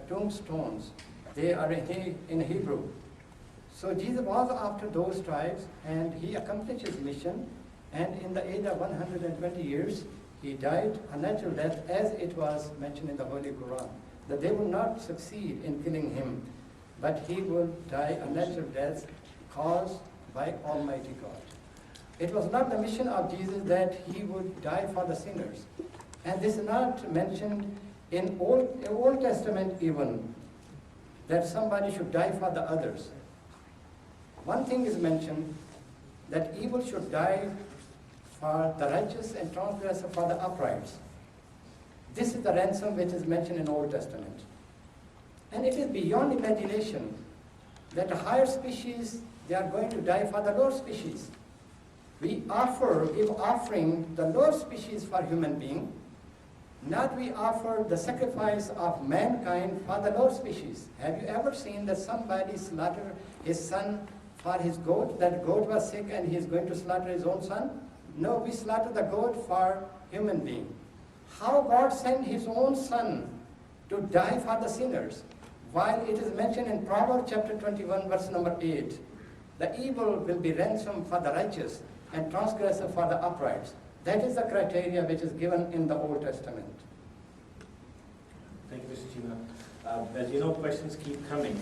tombstones. They are in Hebrew. So Jesus was after those tribes, and he accomplished his mission, and in the age of 120 years, he died a natural death, as it was mentioned in the Holy Quran, that they would not succeed in killing him, but he would die a natural death caused by Almighty God. It was not the mission of Jesus that he would die for the sinners. And this is not mentioned in Old Testament even, that somebody should die for the others. One thing is mentioned, that evil should die for the righteous and transgressor for the uprights. This is the ransom which is mentioned in Old Testament. And it is beyond imagination that the higher species, they are going to die for the lower species. We give offering the lower species for human being, not we offer the sacrifice of mankind for the lower species. Have you ever seen that somebody slaughter his son for his goat? That goat was sick and he is going to slaughter his own son? No, we slaughter the goat for human being. How God sent his own son to die for the sinners, while it is mentioned in Proverbs chapter 21 verse number 8, the evil will be ransomed for the righteous and transgressor for the upright. That is the criteria which is given in the Old Testament. Thank you, Mr. Cheema. As you know, questions keep coming,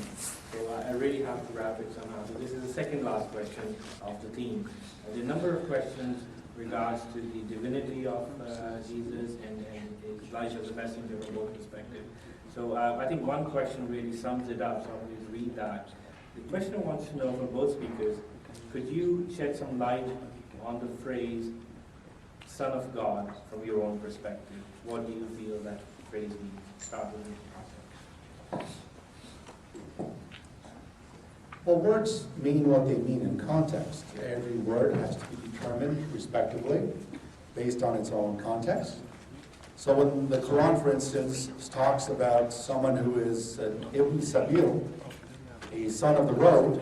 so I really have to wrap it somehow. So this is the second last question of the theme. There are a number of questions regards to the divinity of Jesus and Elijah as a messenger from both perspectives. So I think one question really sums it up, so I'll just read that. The questioner wants to know from both speakers, could you shed some light on the phrase, Son of God, from your own perspective? What do you feel that phrase means? Start with you. Well, words mean what they mean in context. Every word has to be determined respectively based on its own context. So when the Quran, for instance, talks about someone who is an Ibn Sabil, a son of the road,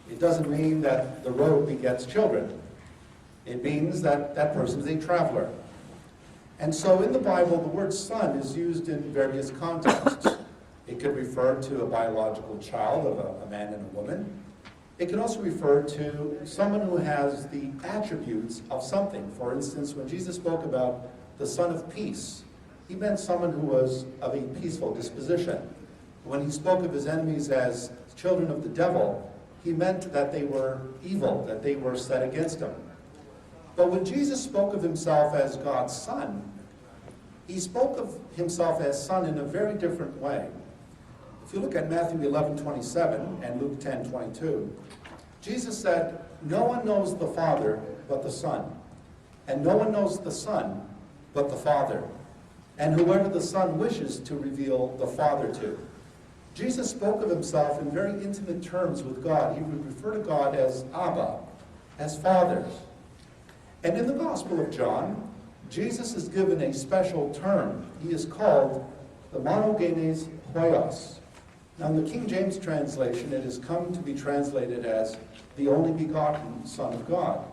it doesn't mean that the road begets children. It means that that person is a traveler. And so in the Bible, the word son is used in various contexts. It could refer to a biological child of a man and a woman. It can also refer to someone who has the attributes of something. For instance, when Jesus spoke about the Son of Peace, he meant someone who was of a peaceful disposition. When he spoke of his enemies as children of the devil, he meant that they were evil, that they were set against him. But when Jesus spoke of himself as God's Son, he spoke of himself as Son in a very different way. If you look at Matthew 11:27 and Luke 10:22, Jesus said, "No one knows the Father but the Son, and no one knows the Son but the Father, and whoever the Son wishes to reveal the Father to." Jesus spoke of himself in very intimate terms with God. He would refer to God as Abba, as Father. And in the Gospel of John, Jesus is given a special term. He is called the monogenes hoios. Now in the King James translation, it has come to be translated as the only begotten Son of God.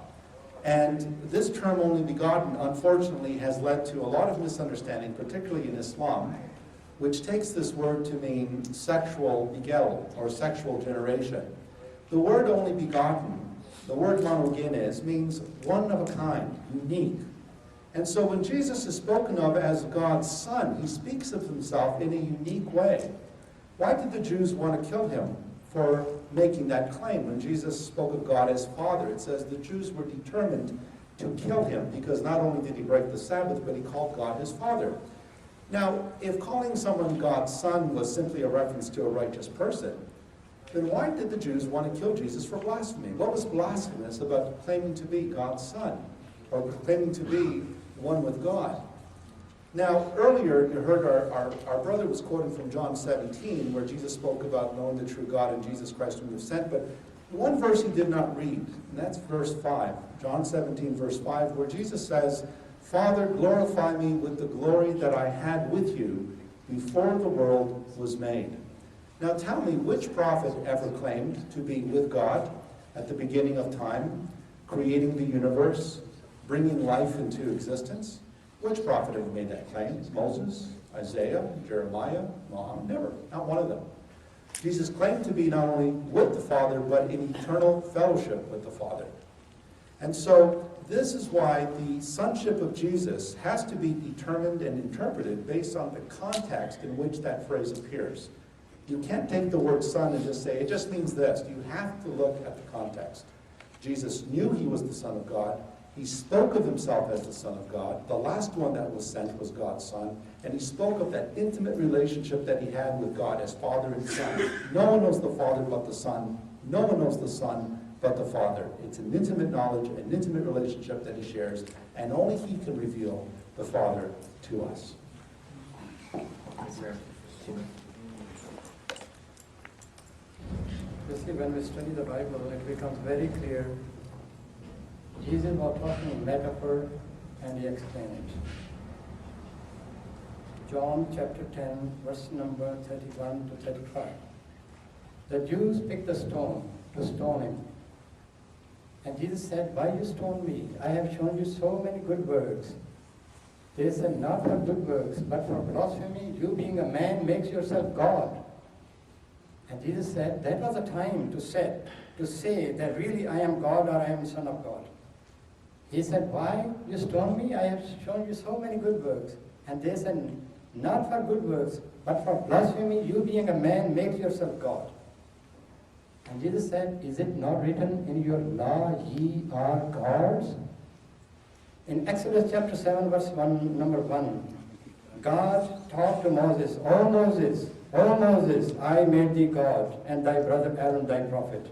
And this term, only begotten, unfortunately has led to a lot of misunderstanding, particularly in Islam, which takes this word to mean sexual begel, or sexual generation. The word only begotten, the word monogenes, means one of a kind, unique. And so when Jesus is spoken of as God's Son, he speaks of himself in a unique way. Why did the Jews want to kill him for making that claim? When Jesus spoke of God as Father, it says the Jews were determined to kill him because not only did he break the Sabbath, but he called God his Father. Now, if calling someone God's Son was simply a reference to a righteous person, then why did the Jews want to kill Jesus for blasphemy? What was blasphemous about claiming to be God's Son, or claiming to be one with God? Now, earlier you heard our brother was quoting from John 17, where Jesus spoke about knowing the true God and Jesus Christ whom you have sent, but one verse he did not read, and that's verse 5, John 17, verse 5, where Jesus says, "Father, glorify me with the glory that I had with you before the world was made." Now tell me, which prophet ever claimed to be with God at the beginning of time, creating the universe, bringing life into existence? Which prophet ever made that claim? Moses, Isaiah, Jeremiah, Muhammad? Never. Not one of them. Jesus claimed to be not only with the Father, but in eternal fellowship with the Father. And so this is why the sonship of Jesus has to be determined and interpreted based on the context in which that phrase appears. You can't take the word son and just say, it just means this. You have to look at the context. Jesus knew he was the Son of God. He spoke of himself as the Son of God. The last one that was sent was God's Son. And he spoke of that intimate relationship that he had with God as Father and Son. No one knows the Father but the Son. No one knows the Son but the Father. It's an intimate knowledge, an intimate relationship that he shares, and only he can reveal the Father to us. Thank you very much. see, when we study the Bible, it becomes very clear. Jesus was talking in metaphor, and he explained it. John chapter 10, verse number 31 to 35. The Jews picked the stone to stone him. And Jesus said, "Why you stone me? I have shown you so many good works." They said, "Not for good works, but for blasphemy. You being a man makes yourself God." And Jesus said, that was a time to say that really I am God or I am Son of God. He said, "Why you stone me? I have shown you so many good works." And they said, "Not for good works, but for blasphemy. You being a man makes yourself God." And Jesus said, "Is it not written in your law, ye are gods?" In Exodus chapter 7, verse 1, number 1, God talked to Moses, "O Moses, O Moses, I made thee God, and thy brother Aaron thy prophet."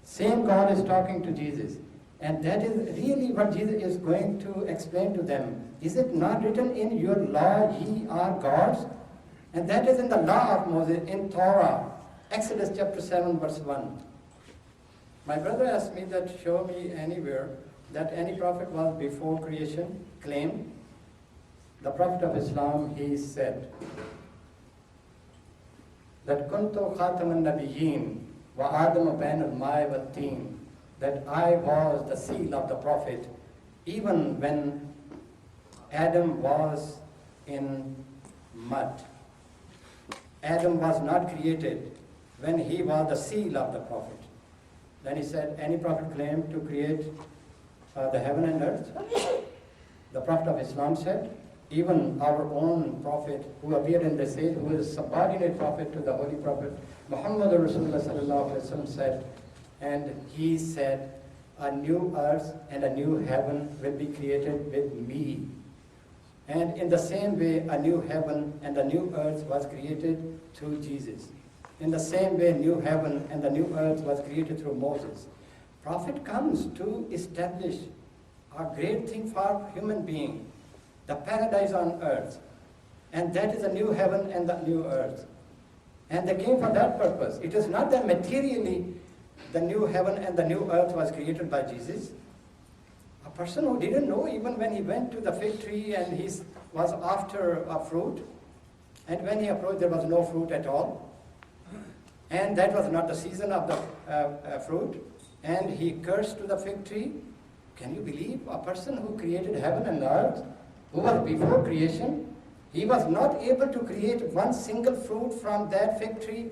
Same God is talking to Jesus. And that is really what Jesus is going to explain to them. Is it not written in your law, ye are gods? And that is in the law of Moses, in Torah, Exodus chapter 7, verse 1. My brother asked me that show me anywhere that any prophet was before creation, claimed. The Prophet of Islam, he said that kuntu khataman nabiyyin wa adamu bain al-ma'i wa teen, that I was the seal of the prophet even when Adam was in mud. Adam was not created when he was the seal of the prophet. Then he said, any prophet claimed to create the heaven and earth? The Prophet of Islam said, even our own prophet who appeared in this age, who is subordinate prophet to the holy prophet, Muhammad Rasulullah sallallahu alaihi wasallam said, and he said, a new earth and a new heaven will be created with me. And in the same way, a new heaven and a new earth was created through Jesus. In the same way, new heaven and the new earth was created through Moses. Prophet comes to establish a great thing for human being, the paradise on earth. And that is the new heaven and the new earth. And they came for that purpose. It is not that materially the new heaven and the new earth was created by Jesus. A person who didn't know, even when he went to the fig tree and he was after a fruit, and when he approached there was no fruit at all, and that was not the season of the fruit, and he cursed to the fig tree. Can you believe a person who created heaven and earth, who was before creation, he was not able to create one single fruit from that fig tree?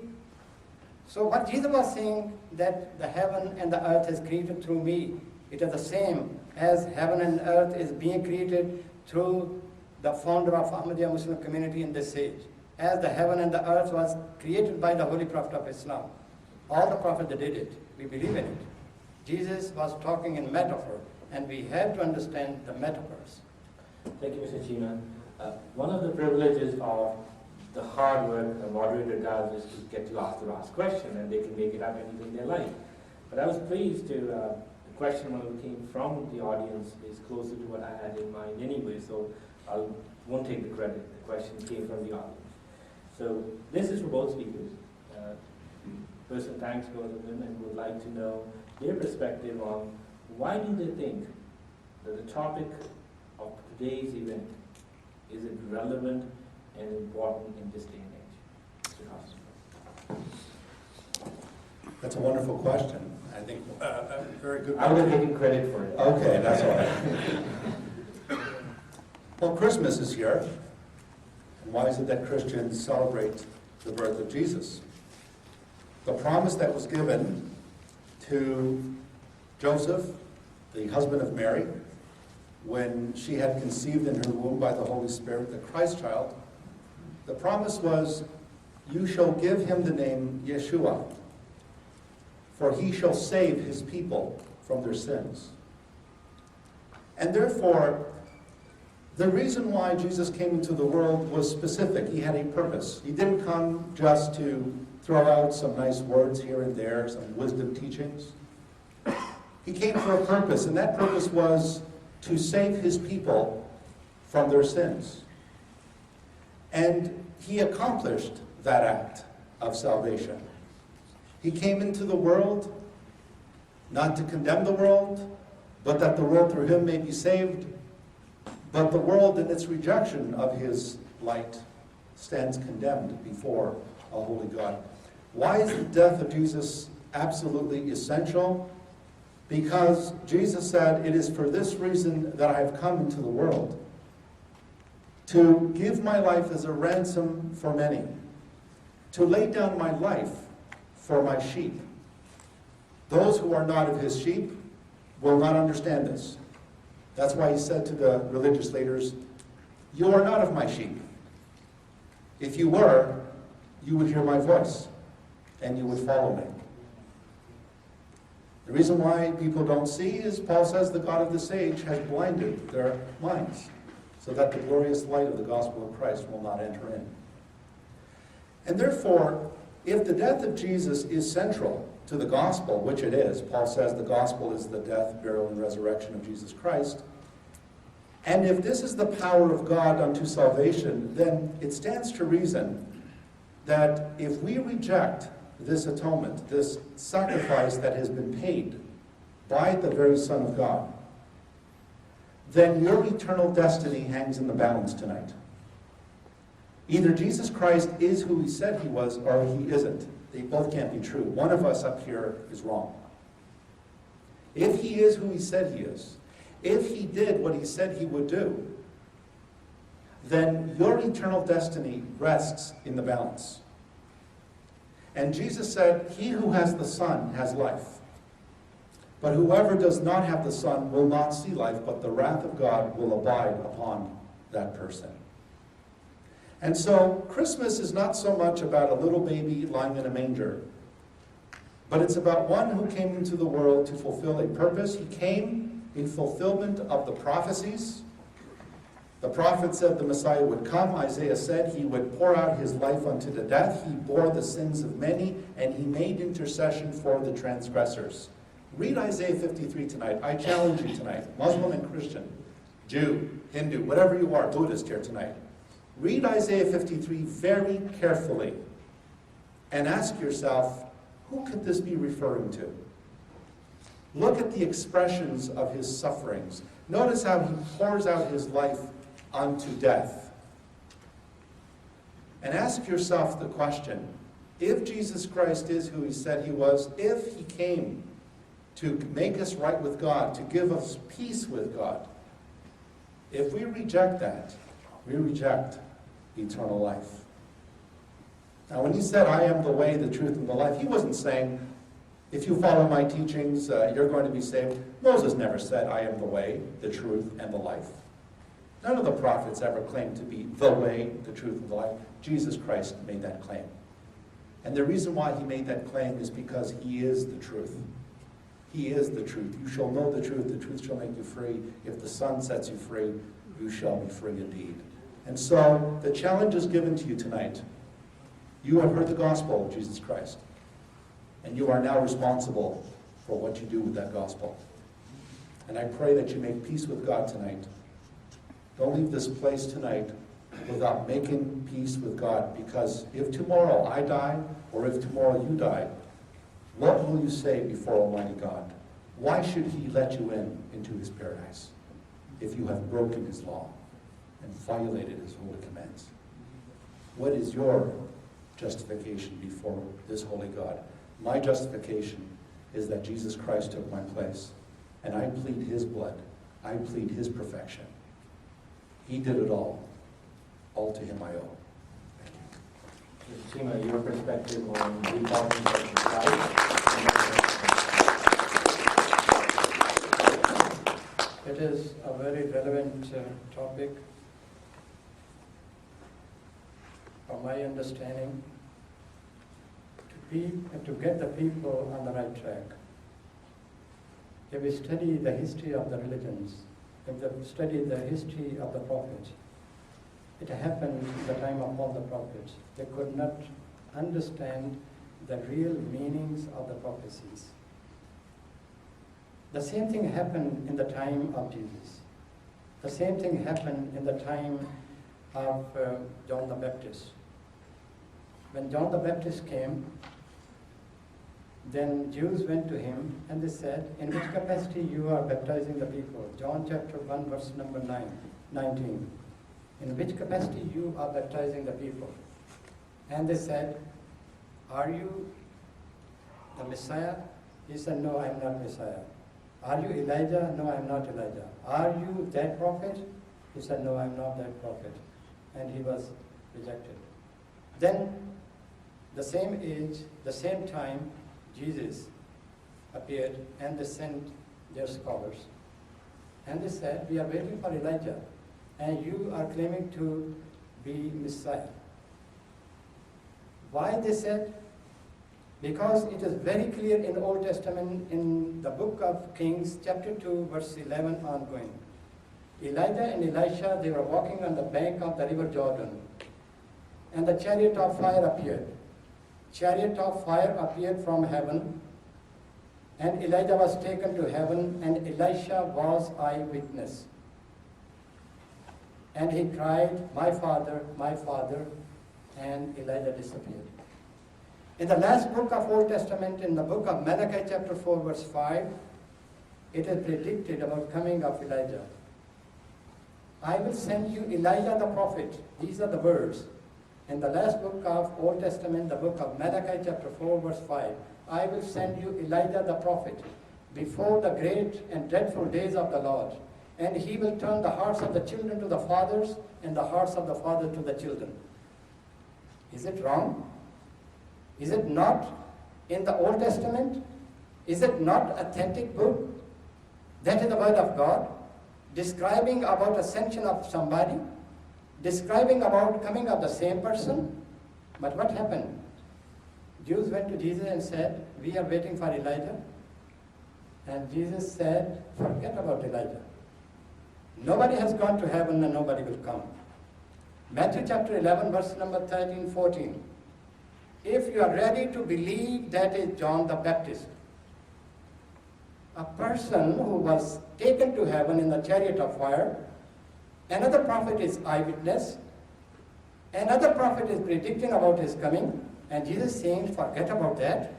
So what Jesus was saying, that the heaven and the earth is created through me, it is the same as heaven and earth is being created through the founder of Ahmadiyya Muslim community in this age. As the heaven and the earth was created by the Holy Prophet of Islam. All the prophets that did it, we believe in it. Jesus was talking in metaphor, and we have to understand the metaphors. Thank you, Mr. Cheema. One of the privileges of the hard work a moderator does is to get to ask questions, and they can make it up anything they like. But I was pleased to, the question when it came from the audience is closer to what I had in mind anyway, so I won't take the credit. The question came from the audience. So this is for both speakers. Person thanks both of them and would like to know their perspective on why do they think that the topic of today's event is it relevant and important in this day and age? Mr. Costa. That's a wonderful question. I think a very good. I would have taken credit for it. Okay, that's all right. Well, Christmas is here. And why is it that Christians celebrate the birth of Jesus? The promise that was given to Joseph, the husband of Mary, when she had conceived in her womb by the Holy Spirit, the Christ child, the promise was, you shall give him the name Yeshua, for he shall save his people from their sins. And therefore, the reason why Jesus came into the world was specific. He had a purpose. He didn't come just to throw out some nice words here and there, some wisdom teachings. He came for a purpose, and that purpose was to save his people from their sins. And he accomplished that act of salvation. He came into the world not to condemn the world, but that the world through him may be saved. But the world in its rejection of his light stands condemned before a holy God. Why is the death of Jesus absolutely essential? Because Jesus said, "It is for this reason that I have come into the world, to give my life as a ransom for many, to lay down my life for my sheep." Those who are not of his sheep will not understand this. That's why he said to the religious leaders, "You are not of my sheep. If you were, you would hear my voice and you would follow me." The reason why people don't see is, Paul says, the God of this age has blinded their minds so that the glorious light of the gospel of Christ will not enter in. And therefore, if the death of Jesus is central to the gospel, which it is, Paul says the gospel is the death, burial, and resurrection of Jesus Christ, and if this is the power of God unto salvation, then it stands to reason that if we reject this atonement, this sacrifice that has been paid by the very Son of God, then your eternal destiny hangs in the balance tonight. Either Jesus Christ is who he said he was, or he isn't. They both can't be true. One of us up here is wrong. If he is who he said he is, if he did what he said he would do, then your eternal destiny rests in the balance. And Jesus said, "He who has the Son has life. But whoever does not have the Son will not see life, but the wrath of God will abide upon that person." And so Christmas is not so much about a little baby lying in a manger, but it's about one who came into the world to fulfill a purpose. He came in fulfillment of the prophecies. The prophet said the Messiah would come. Isaiah said he would pour out his life unto the death. He bore the sins of many, and he made intercession for the transgressors. Read Isaiah 53 tonight. I challenge you tonight, Muslim and Christian, Jew, Hindu, whatever you are, Buddhist here tonight. Read Isaiah 53 very carefully and ask yourself, who could this be referring to? Look at the expressions of his sufferings. Notice how he pours out his life unto death. And ask yourself the question, if Jesus Christ is who he said he was, if he came to make us right with God, to give us peace with God, if we reject that, we reject eternal life. Now, when he said, "I am the way, the truth, and the life," he wasn't saying, if you follow my teachings, you're going to be saved. Moses never said, "I am the way, the truth, and the life." None of the prophets ever claimed to be the way, the truth, and the life. Jesus Christ made that claim. And the reason why he made that claim is because he is the truth. He is the truth. You shall know the truth shall make you free. If the Son sets you free, you shall be free indeed. And so, the challenge is given to you tonight. You have heard the gospel of Jesus Christ, and you are now responsible for what you do with that gospel. And I pray that you make peace with God tonight. Don't leave this place tonight without making peace with God, because if tomorrow I die, or if tomorrow you die, what will you say before Almighty God? Why should he let you into his paradise if you have broken his law and violated his holy commands? What is your justification before this holy God? My justification is that Jesus Christ took my place, and I plead his blood. I plead his perfection. He did it all. All to him I owe. Cheema, your perspective on reforming Christ. It is a very relevant topic. From my understanding, to get the people on the right track. If we study the history of the religions, if we study the history of the prophets, it happened in the time of all the prophets. They could not understand the real meanings of the prophecies. The same thing happened in the time of Jesus. The same thing happened in the time of John the Baptist. When John the Baptist came, Then Jews went to him and they said, in which capacity you are baptizing the people? John chapter 1 verse number 19. In which capacity you are baptizing the people? And they said, are you the Messiah? He said, no, I am not Messiah. Are you Elijah? No, I am not Elijah. Are you that prophet? He said, no, I am not that prophet. And he was rejected. Then, the same age, the same time, Jesus appeared and they sent their scholars. And they said, we are waiting for Elijah and you are claiming to be Messiah. Why they said? Because it is very clear in the Old Testament, in the book of Kings, chapter 2, verse 11 ongoing. Elijah and Elisha, they were walking on the bank of the river Jordan. And the chariot of fire appeared. Chariot of fire appeared from heaven. And Elijah was taken to heaven, and Elisha was eyewitness. And he cried, my father, and Elijah disappeared. In the last book of Old Testament, in the book of Malachi chapter 4 verse 5, it is predicted about coming of Elijah. I will send you Elijah the prophet. These are the words. In the last book of Old Testament, the book of Malachi chapter 4 verse 5, I will send you Elijah the prophet before the great and dreadful days of the Lord. And he will turn the hearts of the children to the fathers and the hearts of the fathers to the children. Is it wrong? Is it not in the Old Testament? Is it not authentic book? That is the word of God, describing about ascension of somebody, describing about coming of the same person. But what happened? Jews went to Jesus and said, we are waiting for Elijah. And Jesus said, forget about Elijah. Nobody has gone to heaven and nobody will come. Matthew chapter 11 verse number 13, 14. If you are ready to believe, that is John the Baptist, a person who was taken to heaven in the chariot of fire. Another prophet is eyewitness. Another prophet is predicting about his coming. And Jesus saying, forget about that,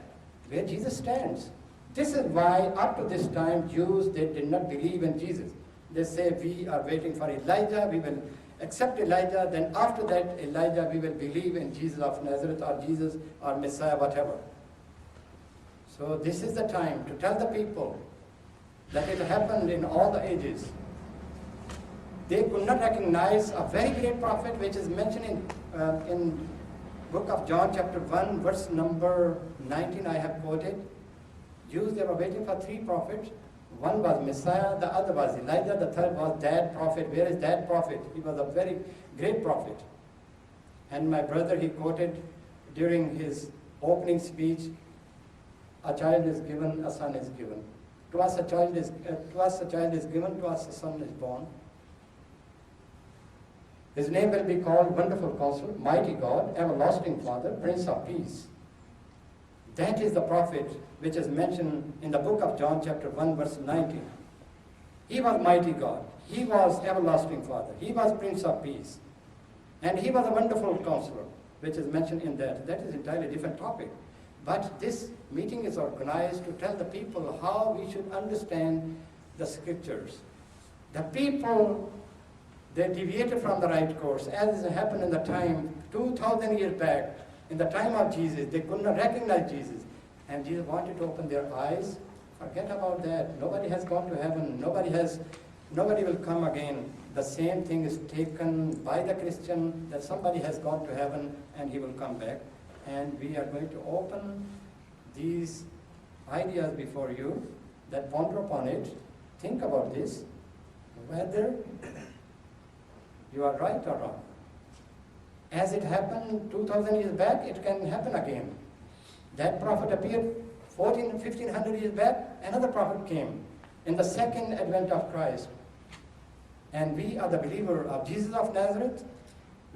where Jesus stands. This is why up to this time, Jews, they did not believe in Jesus. They say, we are waiting for Elijah, we will accept Elijah, then after that Elijah we will believe in Jesus of Nazareth or Jesus or Messiah, whatever. So this is the time to tell the people that it happened in all the ages. They could not recognize a very great prophet which is mentioned in book of John chapter 1 verse number 19 I have quoted. Jews, they were waiting for three prophets. One was Messiah, the other was Elijah, the third was that prophet. Where is that prophet? He was a very great prophet. And my brother, he quoted during his opening speech, a child is given, a son is given. To us a child is given, to us a son is born. His name will be called Wonderful Counselor, Mighty God, Everlasting Father, Prince of Peace. That is the prophet which is mentioned in the book of John chapter 1 verse 19. He was mighty God. He was everlasting Father. He was Prince of Peace. And he was a wonderful counselor, which is mentioned in that. That is an entirely different topic. But this meeting is organized to tell the people how we should understand the scriptures. The people, they deviated from the right course, as happened in the time 2,000 years back. In the time of Jesus, they could not recognize Jesus. And Jesus wanted to open their eyes. Forget about that. Nobody has gone to heaven. Nobody will come again. The same thing is taken by the Christian, that somebody has gone to heaven and he will come back. And we are going to open these ideas before you, that ponder upon it, think about this, whether you are right or wrong. As it happened 2,000 years back, it can happen again. That prophet appeared 1,500 years back, another prophet came in the second advent of Christ. And we are the believer of Jesus of Nazareth.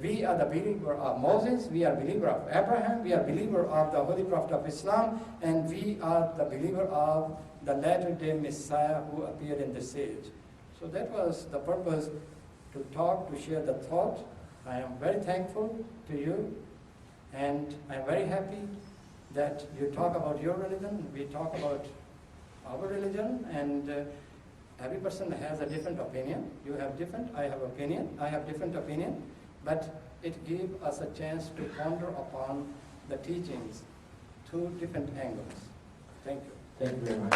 We are the believer of Moses. We are believer of Abraham. We are believer of the Holy Prophet of Islam. And we are the believer of the latter-day Messiah who appeared in this age. So that was the purpose, to talk, to share the thought. I am very thankful to you. And I am very happy that you talk about your religion, we talk about our religion, and every person has a different opinion. You have different, I have opinion, I have different opinion, but it gives us a chance to ponder upon the teachings through different angles. Thank you. Thank you very much.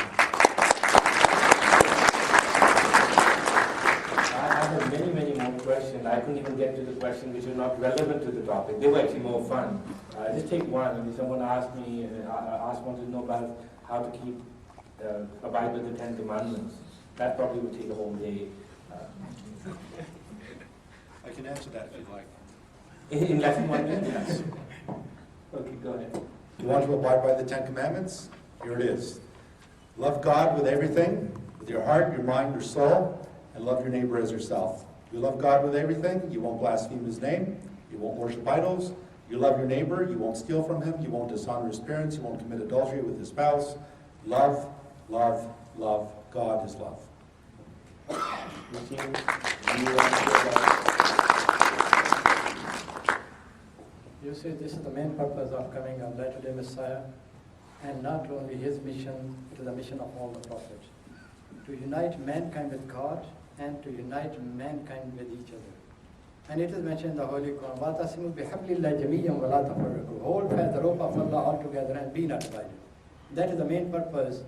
I have many, many more questions. I couldn't even get to the questions which are not relevant to the topic. They were actually more fun. Just take one. I mean, someone asked me, wanted to know about how to keep, abide by the 10 Commandments. That probably would take a whole day. I can answer that if you'd like. In less than 1 minute? Yes. Okay, go ahead. You want to abide by the 10 Commandments? Here it is. Love God with everything, with your heart, your mind, your soul, and love your neighbor as yourself. You love God with everything, you won't blaspheme his name, you won't worship idols, you love your neighbor, you won't steal from him, you won't dishonor his parents, you won't commit adultery with his spouse. Love, love, love. God is love. You see, this is the main purpose of coming of Latter-day Messiah, and not only his mission, it is the mission of all the prophets, to unite mankind with God and to unite mankind with each other. And it is mentioned in the Holy Quran, وَاتَصِمُوا بِحَبْلِ اللَّهِ جَمِيعًا وَلَا تَفَرَّقُوا. Hold fast the rope of Allah all together and be not divided. That is the main purpose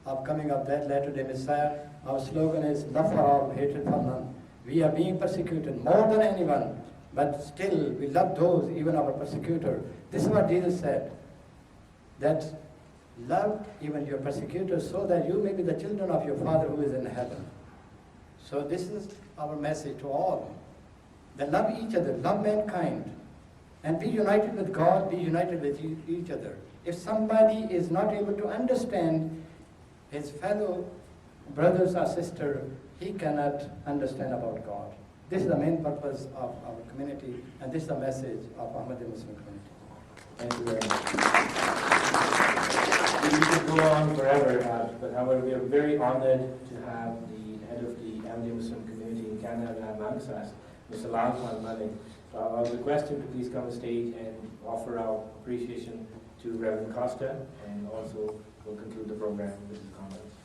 of coming of that Latter-day Messiah. Our slogan is, love for all, hatred for none. We are being persecuted more than anyone, but still we love those, even our persecutor. This is what Jesus said, that love even your persecutors so that you may be the children of your Father who is in heaven. So this is our message to all, that love each other, love mankind, and be united with God, be united with each other. If somebody is not able to understand his fellow brothers or sister, he cannot understand about God. This is the main purpose of our community, and this is the message of Ahmadi Muslim community. Thank you very much. We could go on forever, but however, we are very honored to have the head of the Ahmadi Muslim community in Canada amongst us, Mr. Lal Malik. So I'll request him to please come on stage and offer our appreciation to Reverend Costa, and also we'll conclude the program with his comments.